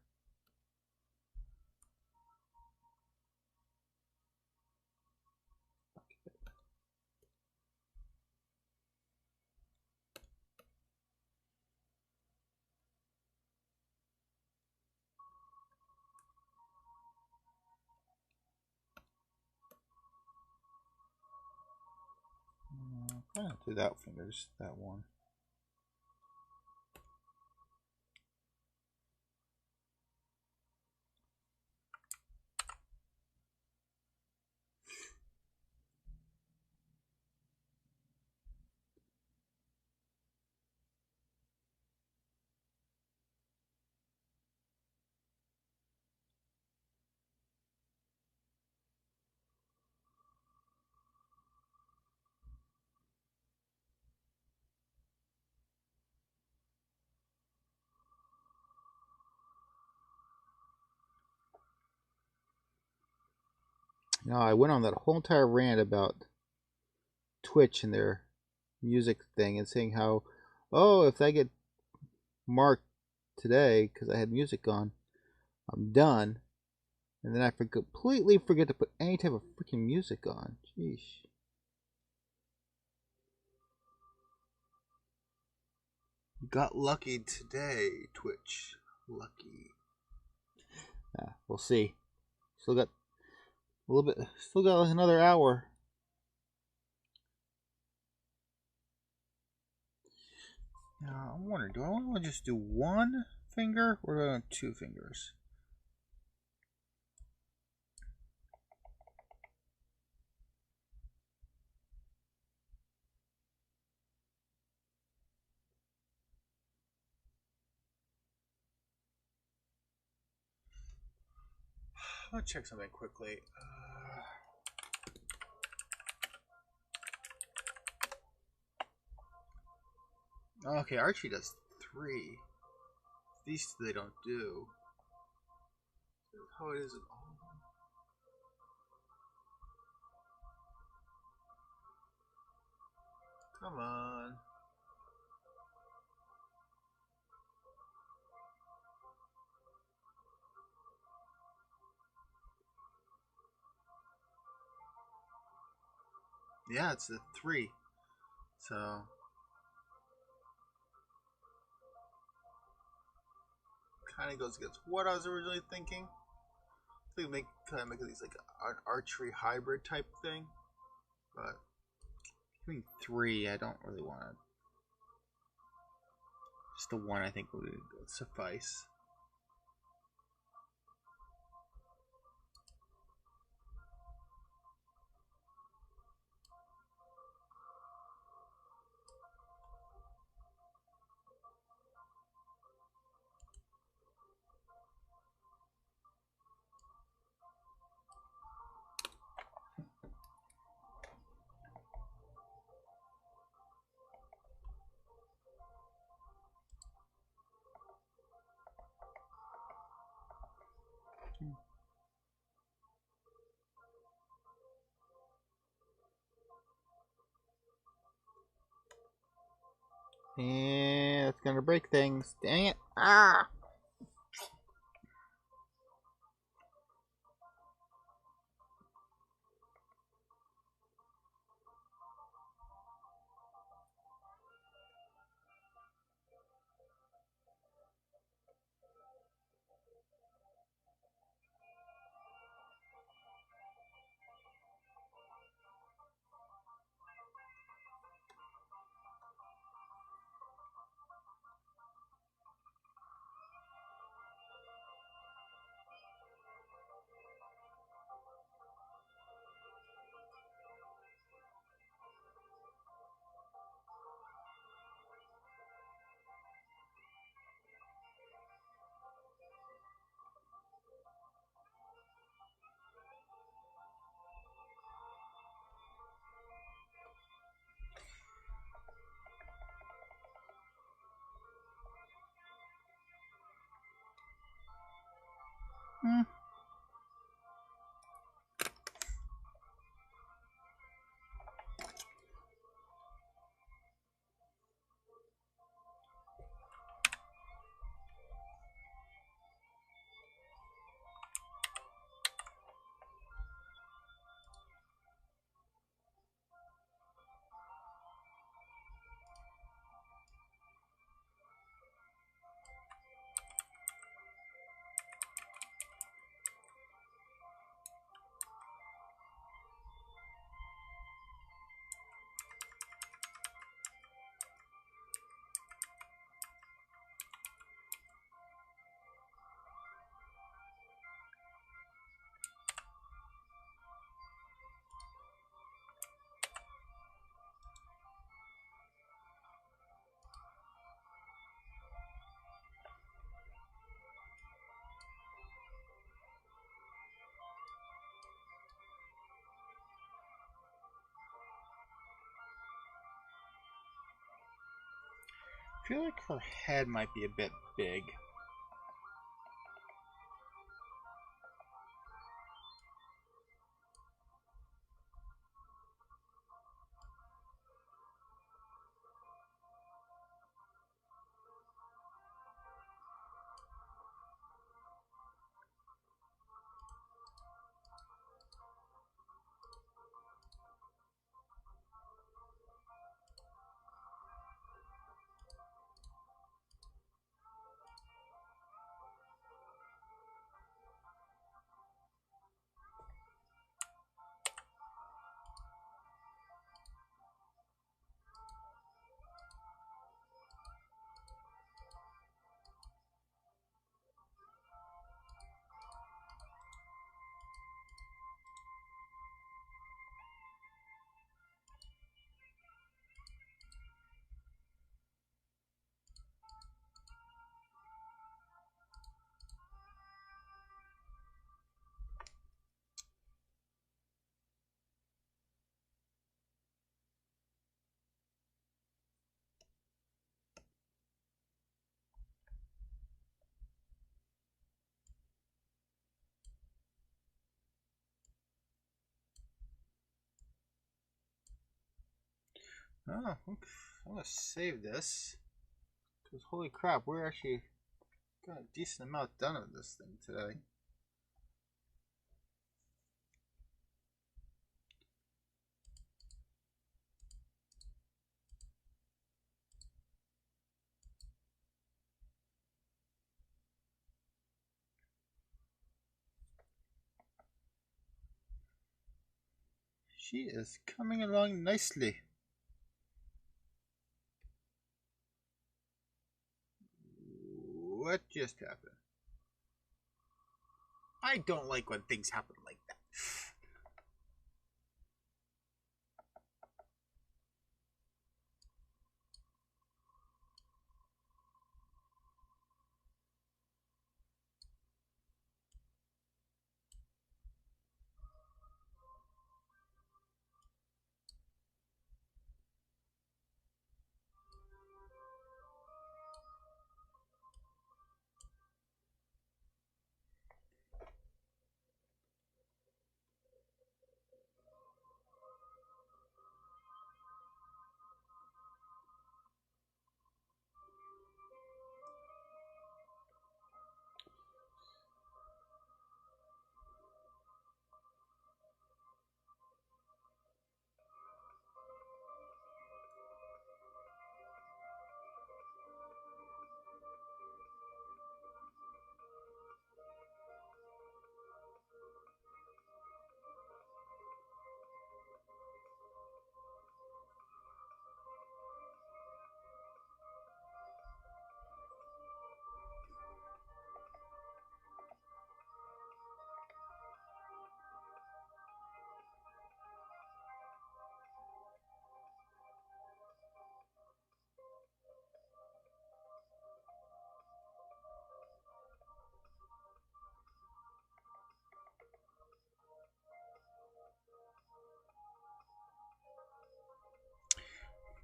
I'm gonna do that fingers, that one. Now I went on that whole entire rant about Twitch and their music thing and saying how, oh, if I get marked today because I had music on, I'm done. And then I completely forget to put any type of freaking music on. Jeez. You got lucky today, Twitch. Lucky. Yeah, we'll see. Still got a little bit. Still got another hour. Now I'm wondering, do I want to just do one finger or do I want 2 fingers? I'll check something quickly. Okay, Archie does 3. These 2 they don't do. That's how it is in all of them. Come on. Yeah, it's a 3. So kind of goes against what I was originally thinking. I think kind of make these like an archery hybrid type thing, but between 3, I don't really want to. Just the 1, I think, would suffice. Yeah, it's gonna break things. Dang it. Ah! Hmm. I feel like her head might be a bit big. Oh, okay. I'm gonna save this. Because holy crap, we're actually got a decent amount done of this thing today. She is coming along nicely. What just happened? I don't like when things happen like that.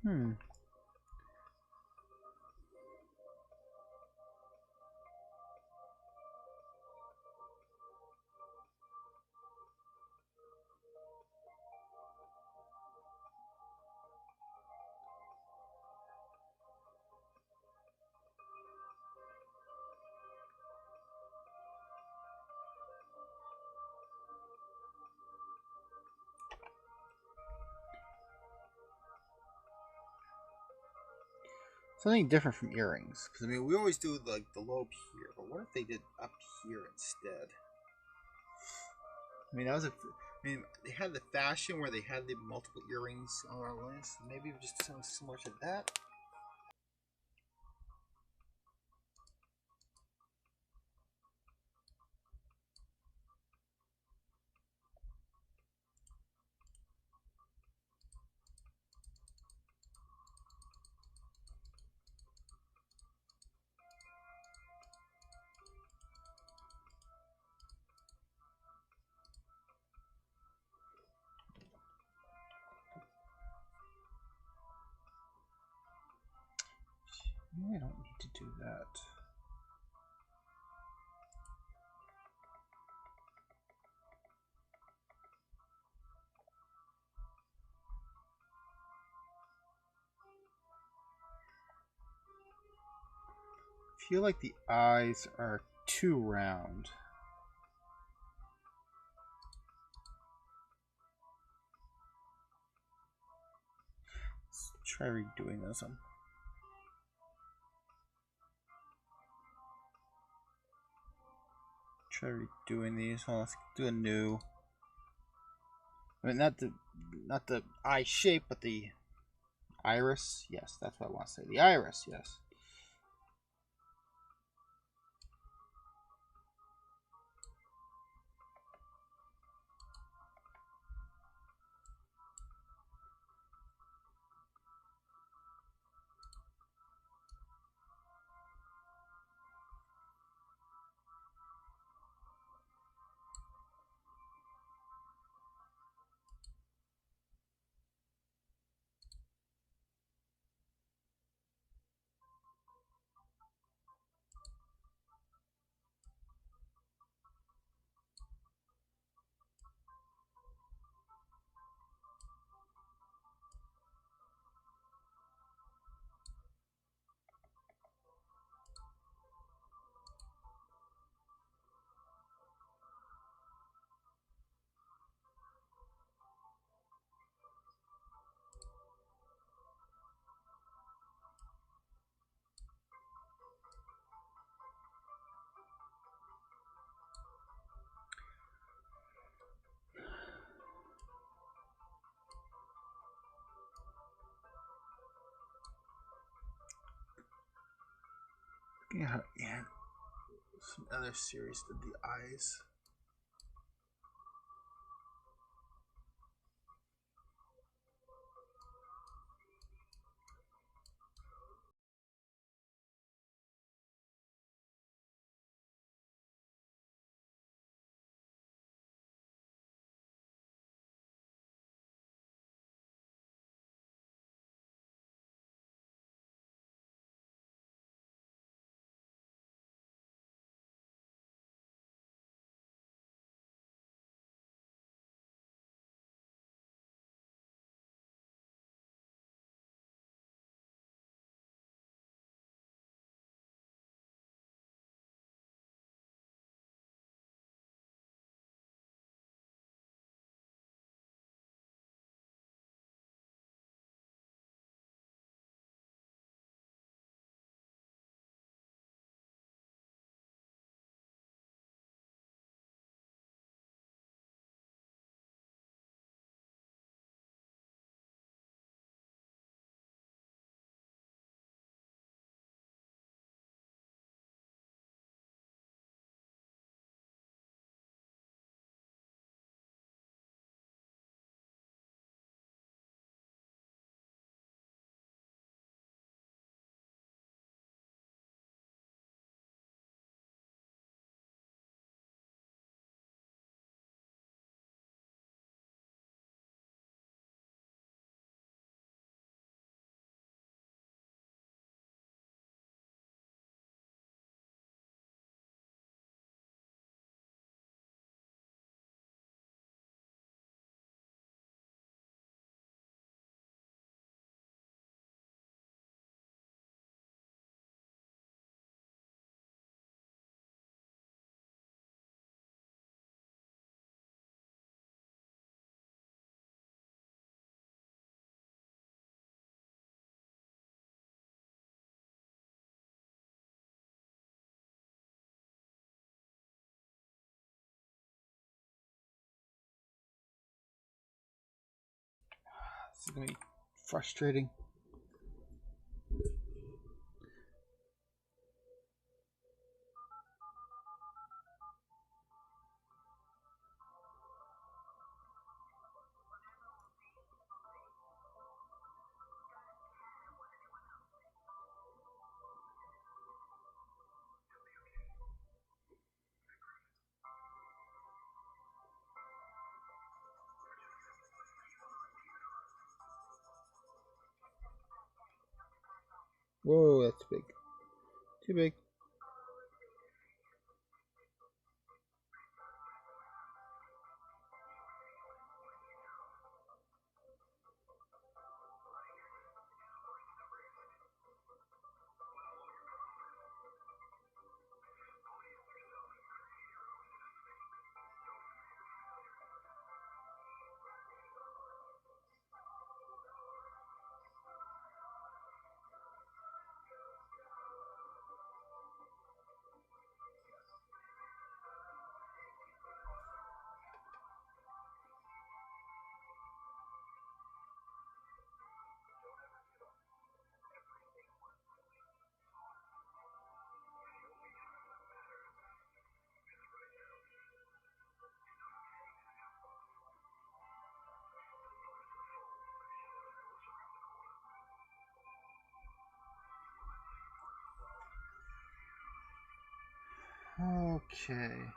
Hmm. Something different from earrings. Because, I mean, we always do, like, the lobe here. But what if they did up here instead? I mean, that was they had the fashion where they had the multiple earrings on our list. Maybe just something similar to that. I don't need to do that. I feel like the eyes are too round. Let's try redoing this one. Try redoing these. Well, let's do a new. I mean, not the eye shape, but the iris. Yes, that's what I want to say. The iris. Yes. Yeah, and some other series did the eyes. This is gonna be frustrating. Whoa, that's big. Too big. Okay.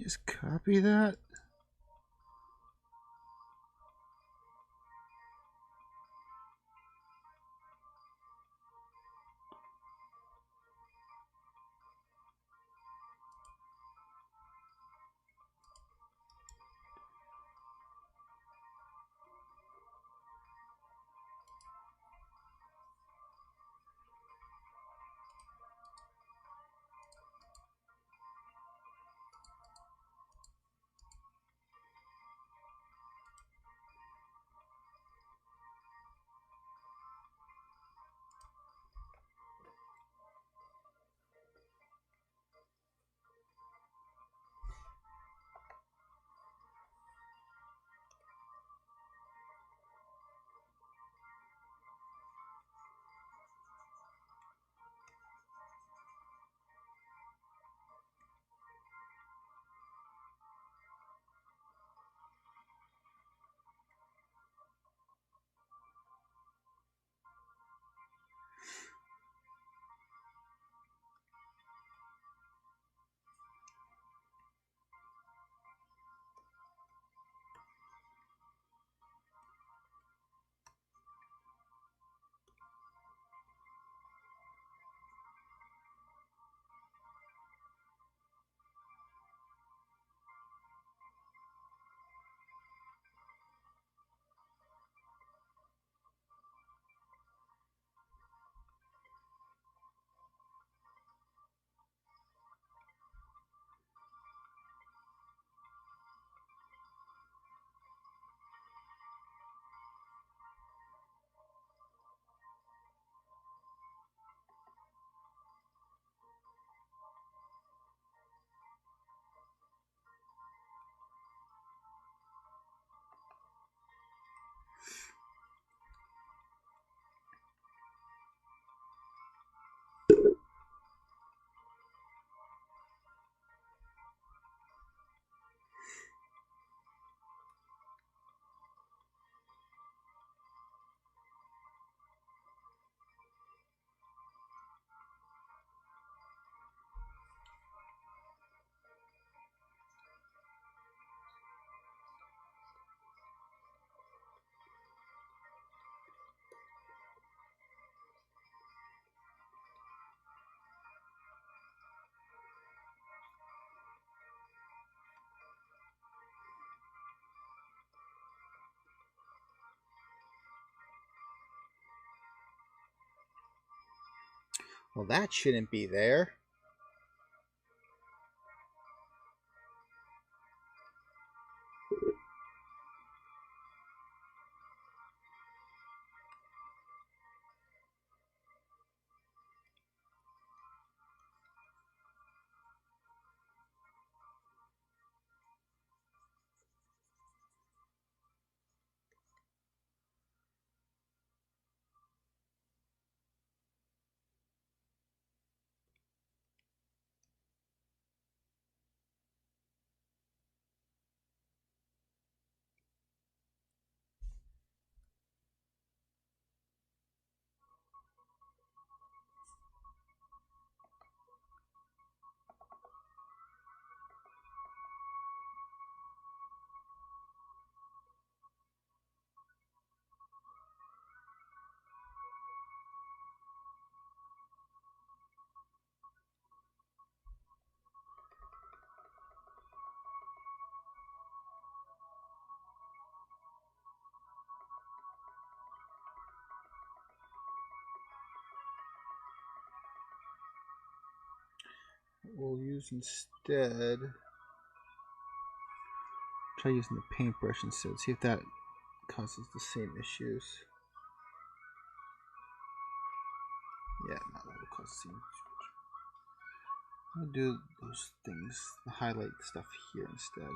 Just copy that. Well, that shouldn't be there. We'll use instead. Try using the paintbrush instead. See if that causes the same issues. Yeah, not that will cause the same issues. I'll do those things, the highlight stuff here instead.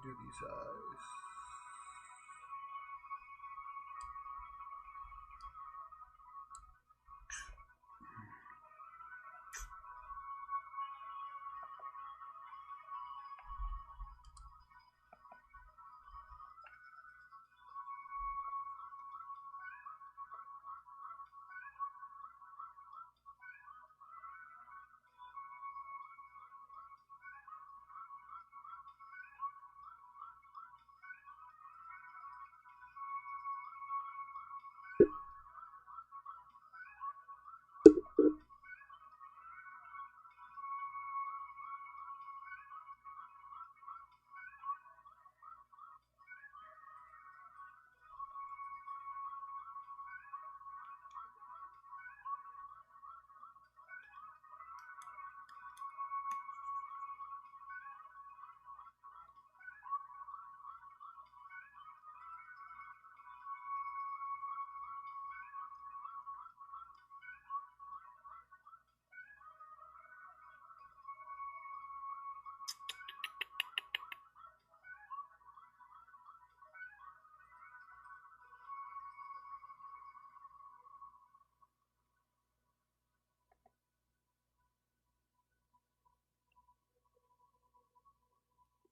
do these eyes.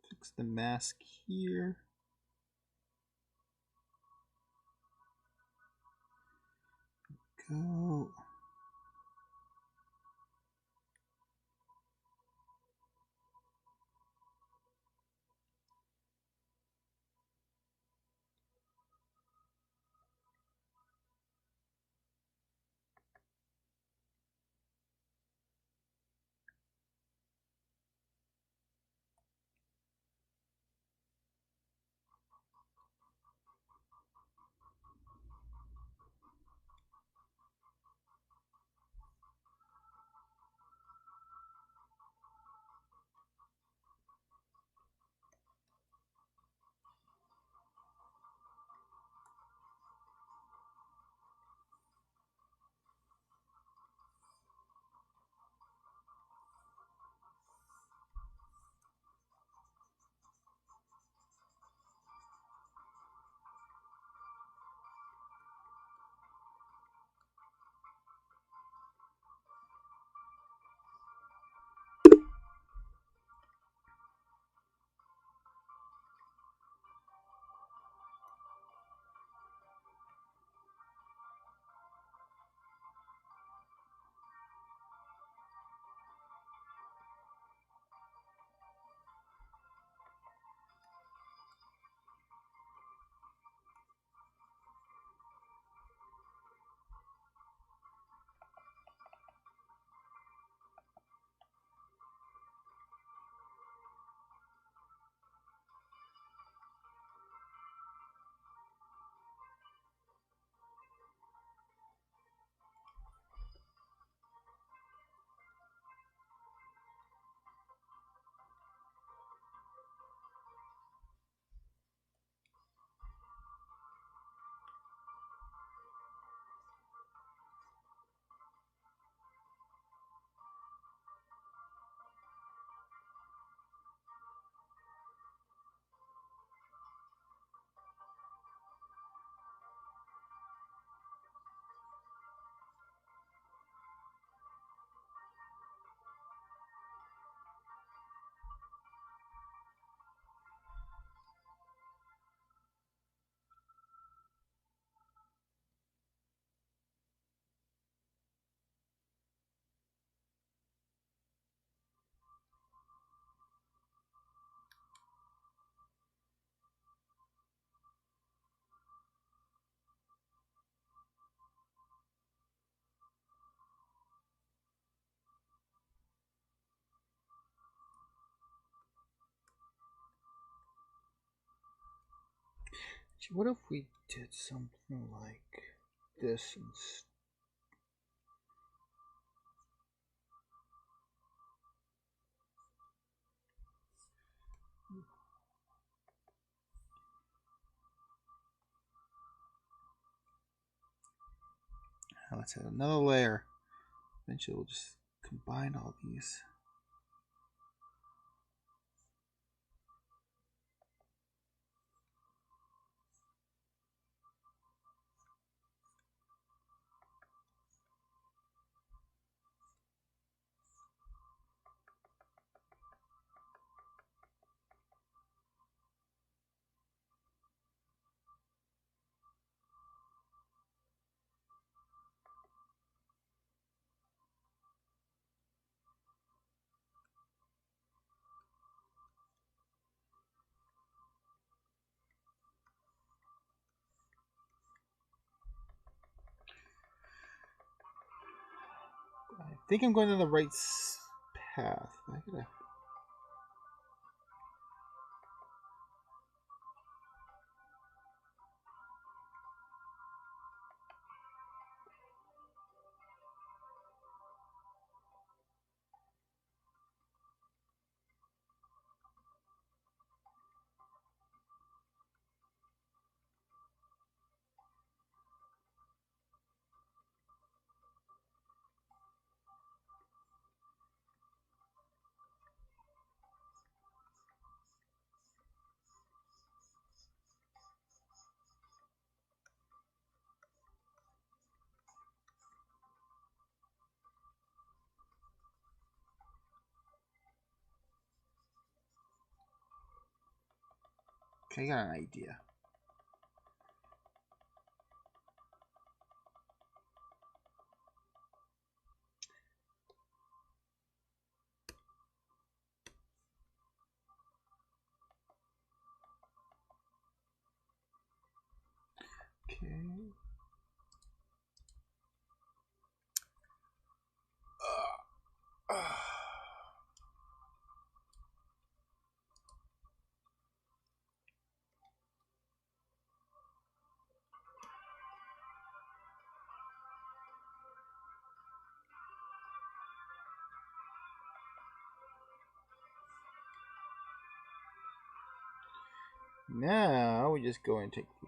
Fix the mask here. Go. What if we did something like this instead? Let's add another layer. Eventually we'll just combine all these. think I'm going down the right path. I gotta... Okay, I got an idea. Okay. Now we just go and take the...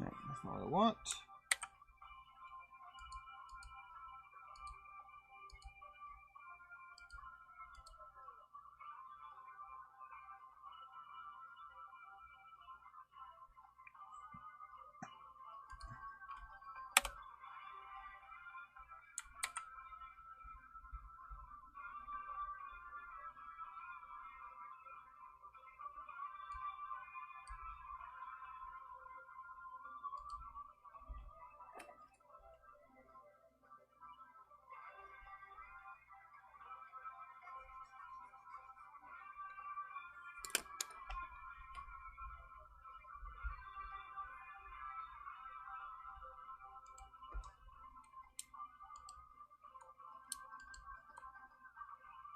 No, that's not what I want.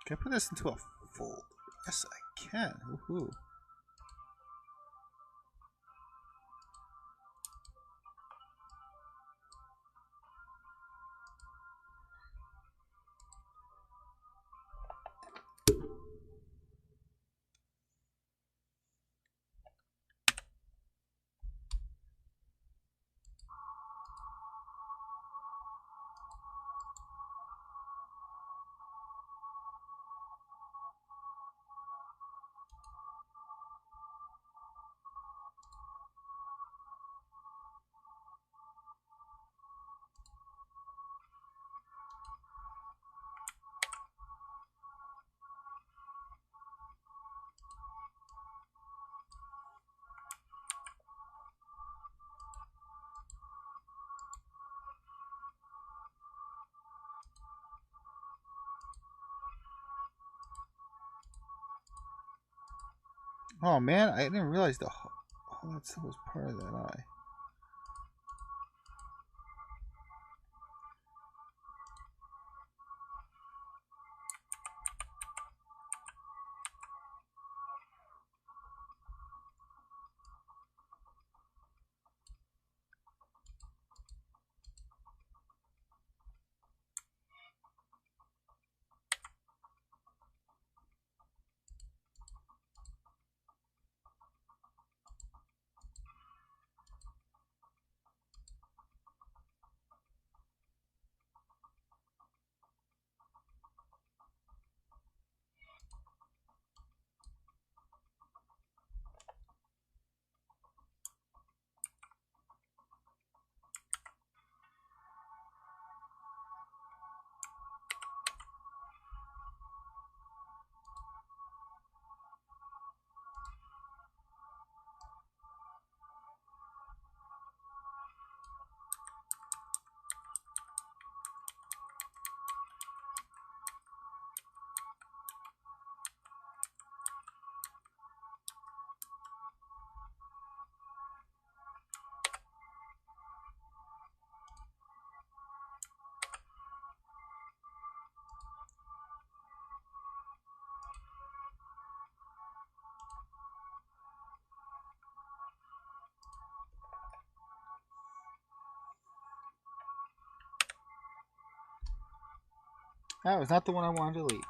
Can I put this into a fold? Yes, I can. Woohoo. Oh man, I didn't realize all that stuff was part of that eye. That was not the one I wanted to delete.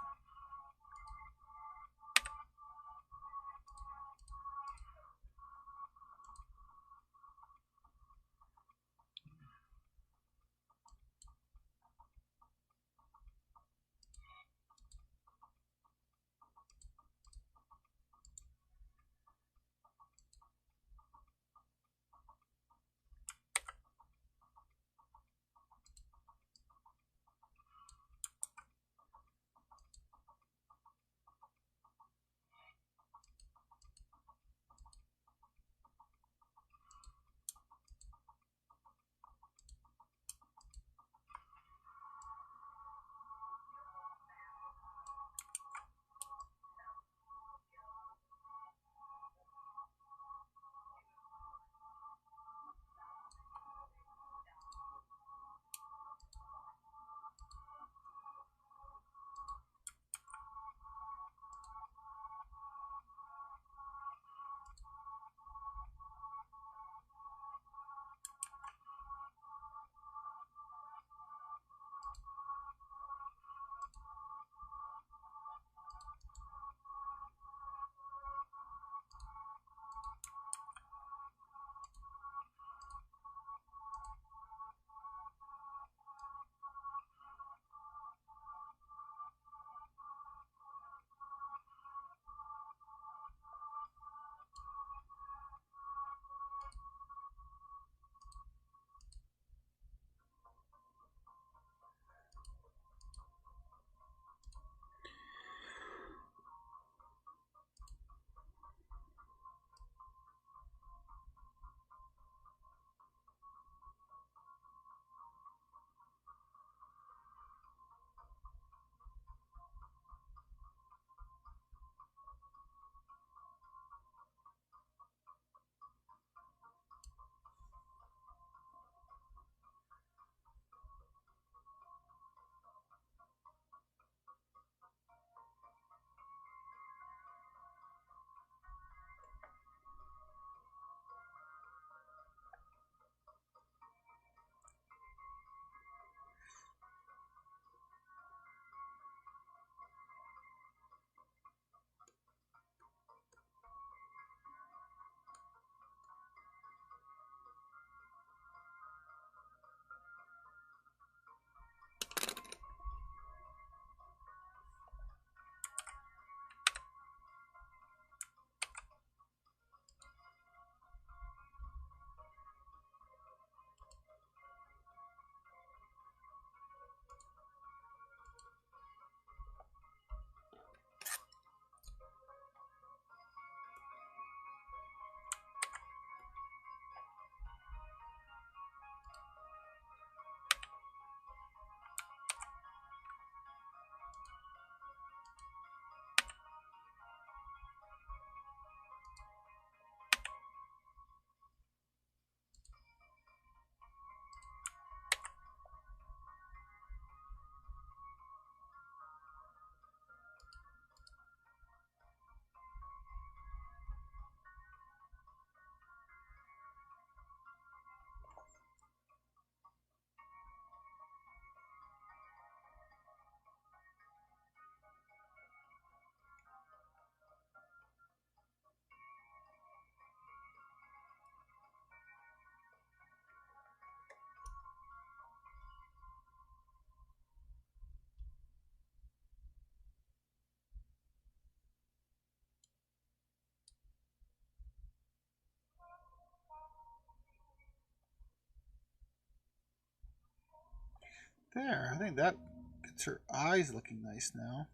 There, I think that gets her eyes looking nice now.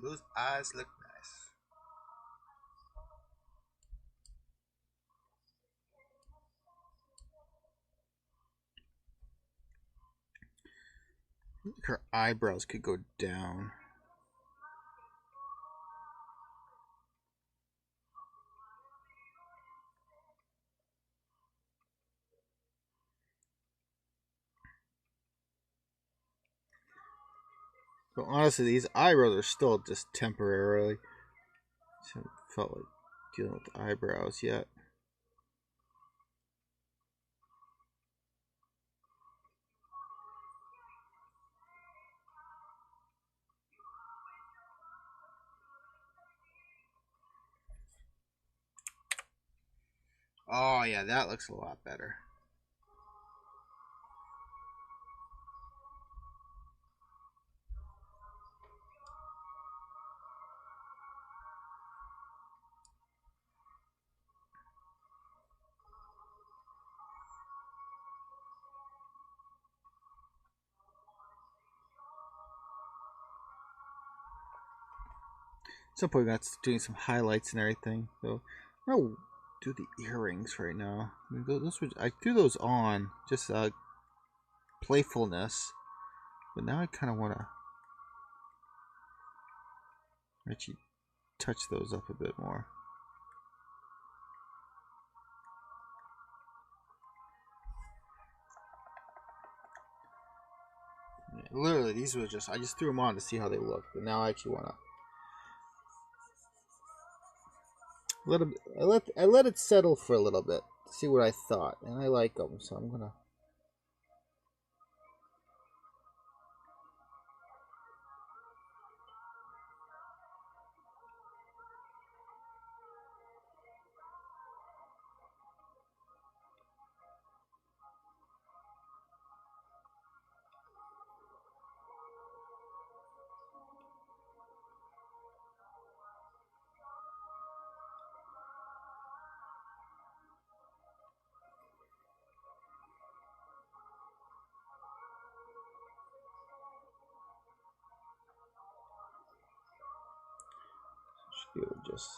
Those eyes look nice. Her eyebrows could go down. So honestly, these eyebrows are still just temporarily. I haven't felt like dealing with the eyebrows yet. Oh yeah, that looks a lot better. At some point, that's doing some highlights and everything. So I'm gonna do the earrings right now. I mean, those were, I threw those on just playfulness, but now I kind of want to actually touch those up a bit more. Yeah, literally, these were just I just threw them on to see how they look, but now I actually want to I let it settle for a little bit to see what I thought, and I like them, so I'm gonna. Just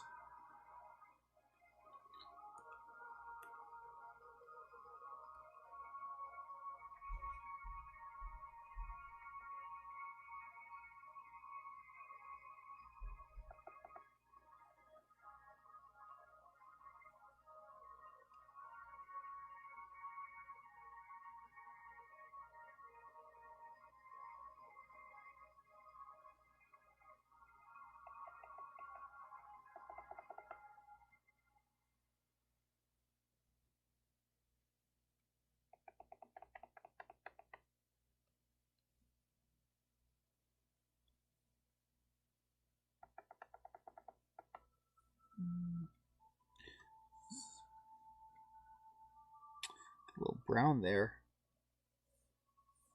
a little brown there.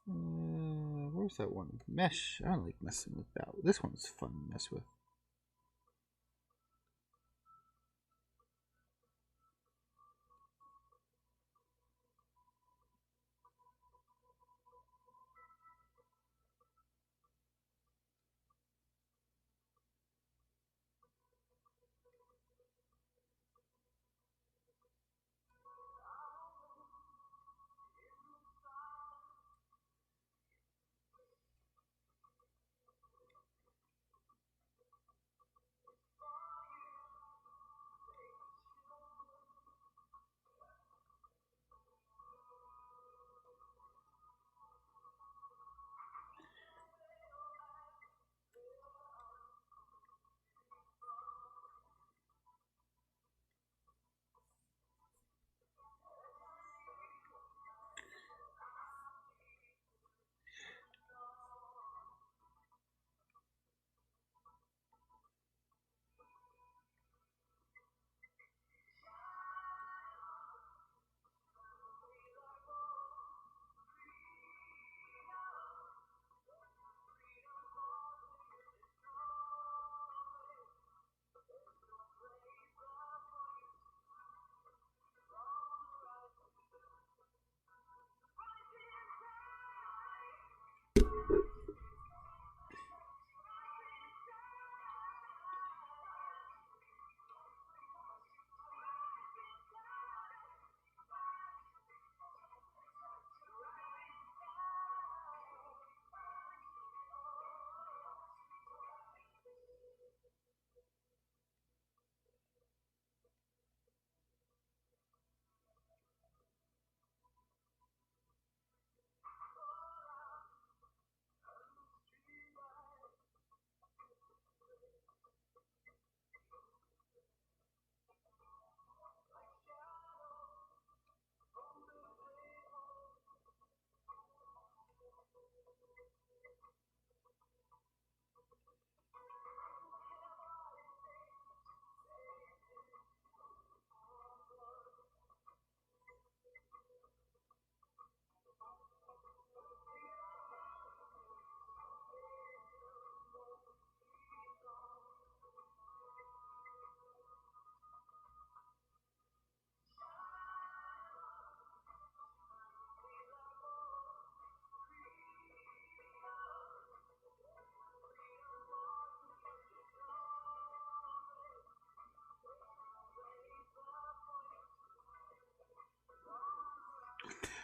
Where's that one? Mesh. I don't like messing with that. This one's fun to mess with.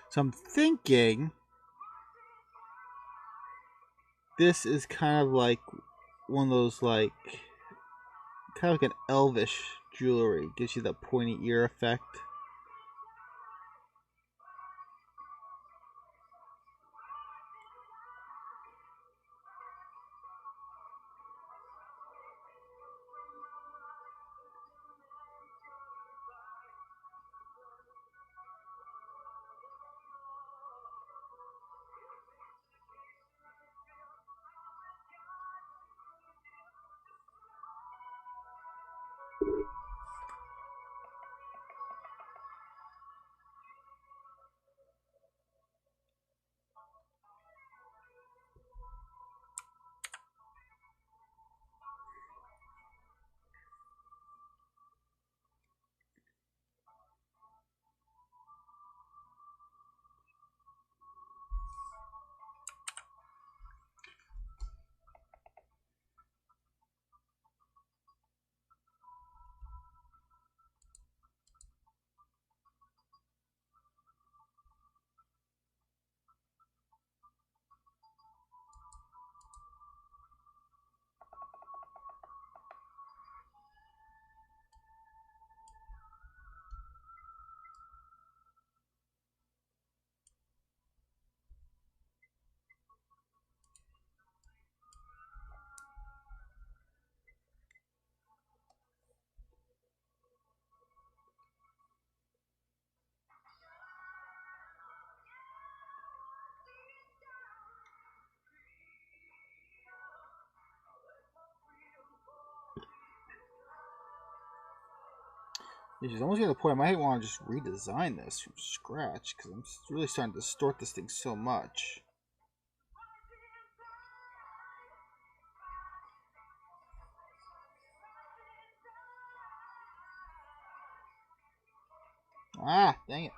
So I'm thinking this is kind of like one of those like kind of like an elvish jewelry. Gives you that pointy ear effect. It's almost getting to the point I might want to just redesign this from scratch because I'm really starting to distort this thing so much. Ah, dang it.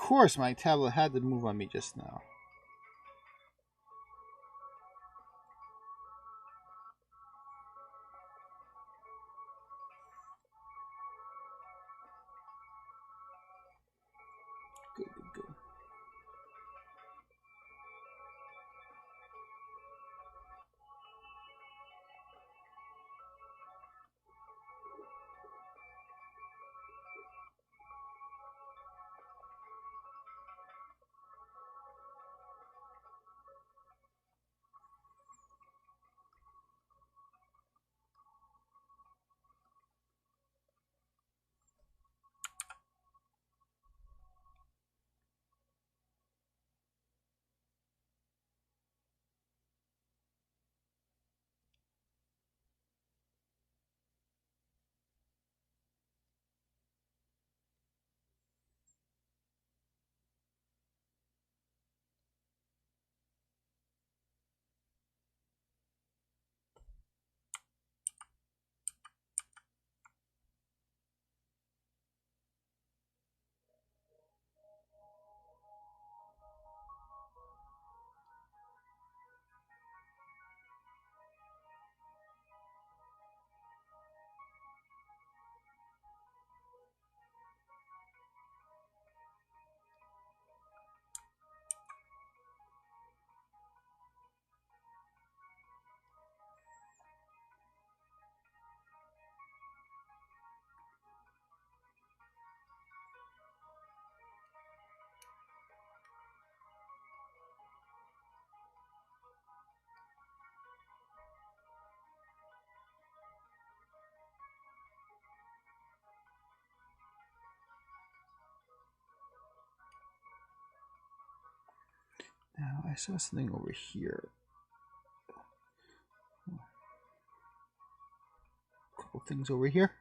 course, my tablet had to move on me just now. Good, good, good. Now I saw something over here. A couple things over here.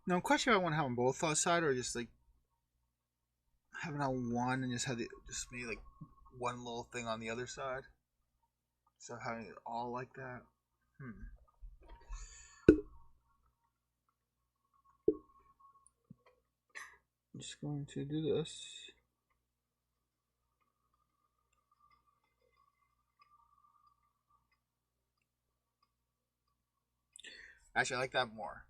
Now I'm questioning if I want to have them both outside or just like have it on one and just have just maybe like one little thing on the other side. So having it all like that. I'm just going to do this. Actually, I like that more.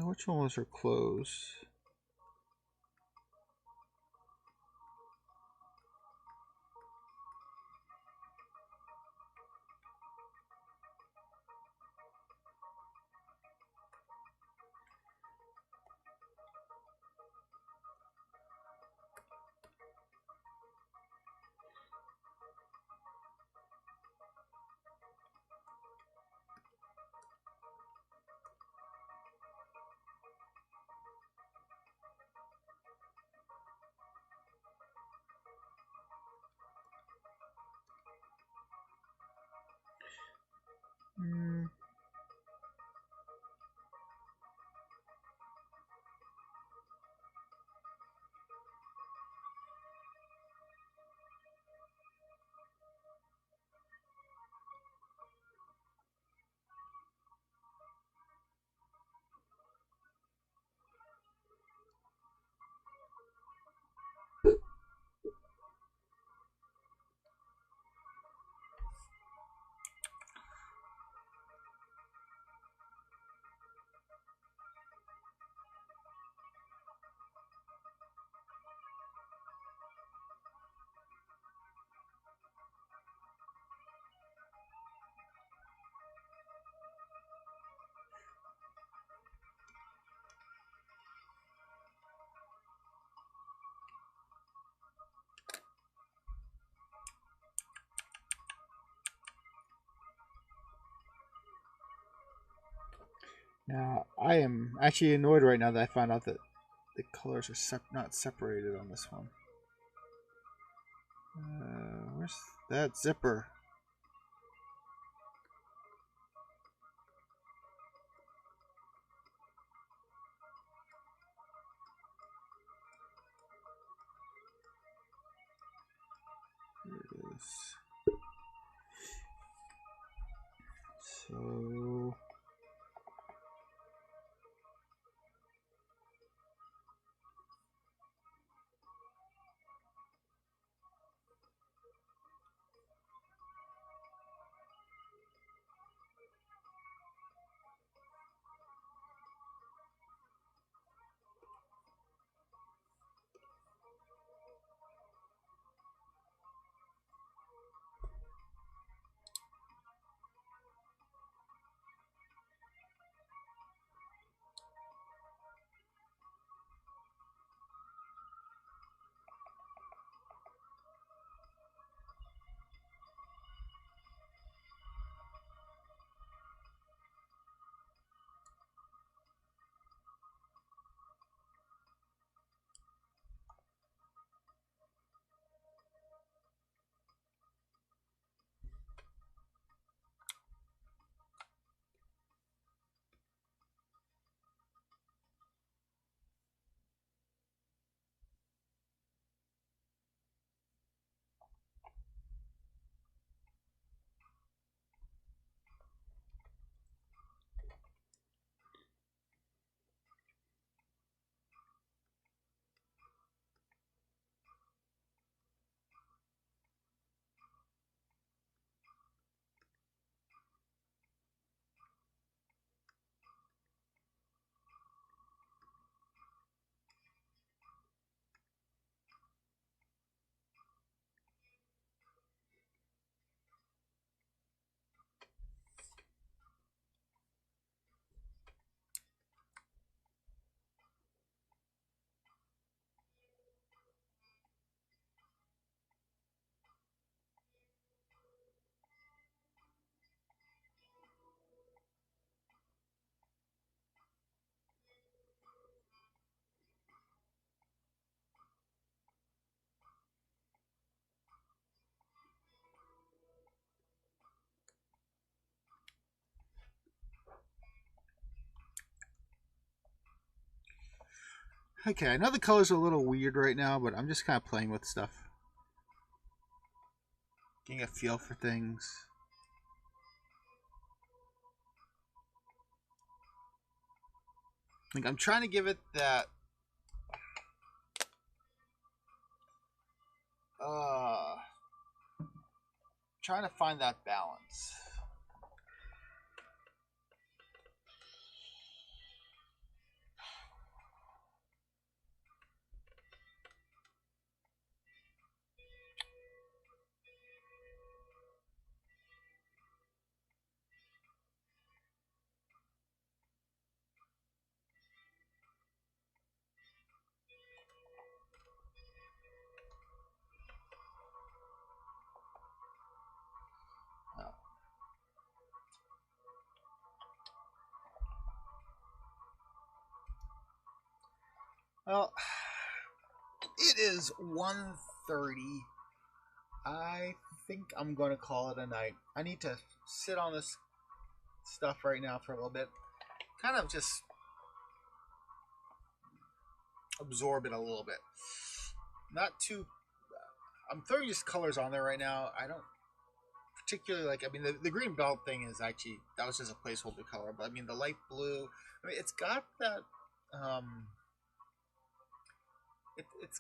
Which one was her clothes? Mm. Now, I am actually annoyed right now that I found out that the colors are not separated on this one. Where's that zipper? Here it is. So... Okay, I know the colors are a little weird right now, but I'm just kind of playing with stuff. Getting a feel for things. Like, I'm trying to give it that... trying to find that balance. Well, it is 1:30. I think I'm going to call it a night. I need to sit on this stuff right now for a little bit. Kind of just absorb it a little bit. Not too. I'm throwing just colors on there right now. I don't particularly like. I mean, the green belt thing is actually that was just a placeholder color, but I mean the light blue. I mean, it's got that. It's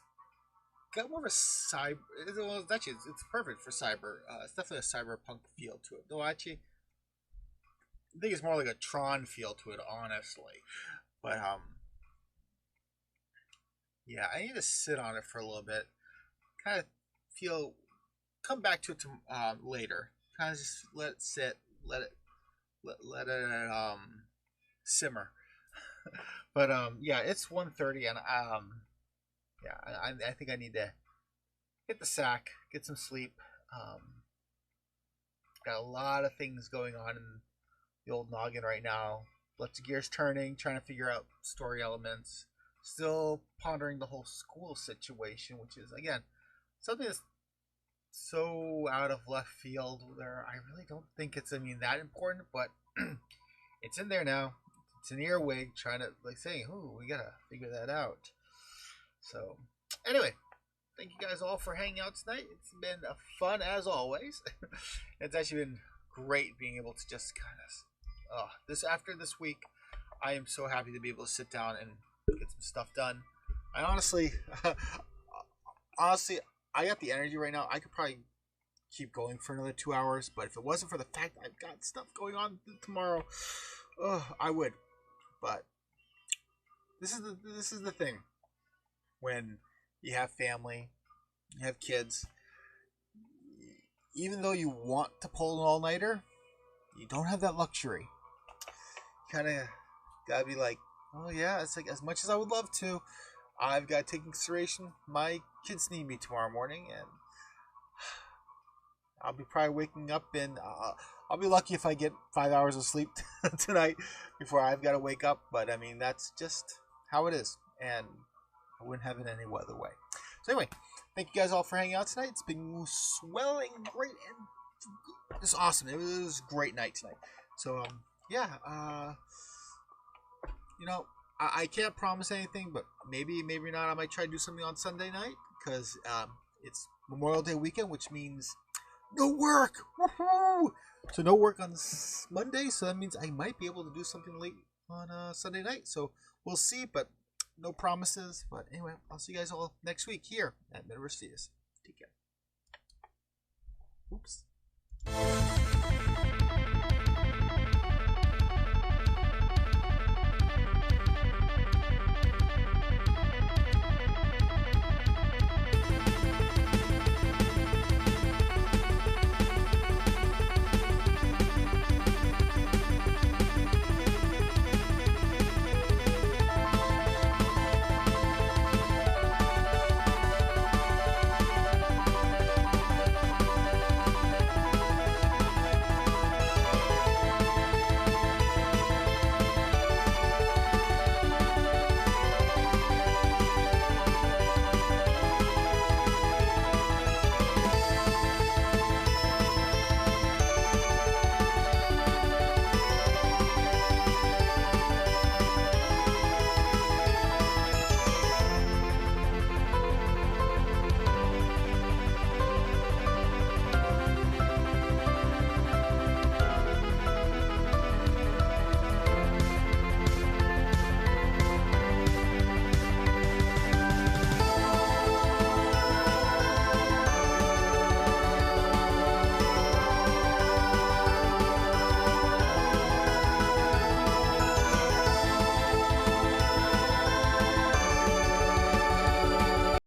got more of a cyber. Well, actually, it's perfect for cyber. It's definitely a cyberpunk feel to it. Though actually, I think it's more like a Tron feel to it, honestly. But yeah, I need to sit on it for a little bit. Kind of feel. Come back to it later. Kind of just let it sit. Let it simmer. But yeah, it's 1:30 and yeah, I think I need to hit the sack, get some sleep. Got a lot of things going on in the old noggin right now. Lots of gears turning, trying to figure out story elements. Still pondering the whole school situation, which is again something that's so out of left field. Where I really don't think it's that important, but it's in there now. It's an earwig trying to like saying, "Ooh, we gotta figure that out." So, anyway, thank you guys all for hanging out tonight. It's been fun as always. It's actually been great being able to just kind of this after this week. I am so happy to be able to sit down and get some stuff done. I honestly, I got the energy right now. I could probably keep going for another 2 hours, but if it wasn't for the fact that I've got stuff going on tomorrow, I would. But this is the thing. When you have family, you have kids, even though you want to pull an all-nighter, you don't have that luxury. You kind of gotta be like, oh yeah, it's like as much as I would love to, I've got to take in consideration my kids need me tomorrow morning, and I'll be probably waking up and I'll be lucky if I get 5 hours of sleep tonight before I've got to wake up. But I mean, that's just how it is, and I wouldn't have it any other way. So anyway, thank you guys all for hanging out tonight. It's been swelling great and it's awesome. It was a great night tonight. So yeah, I can't promise anything, but maybe not. I might try to do something on Sunday night because it's Memorial Day weekend, which means no work. Woohoo! So no work on Monday, so that means I might be able to do something late on Sunday night. So we'll see, but no promises. But anyway, I'll see you guys all next week here at Medaverse. Take care. Oops.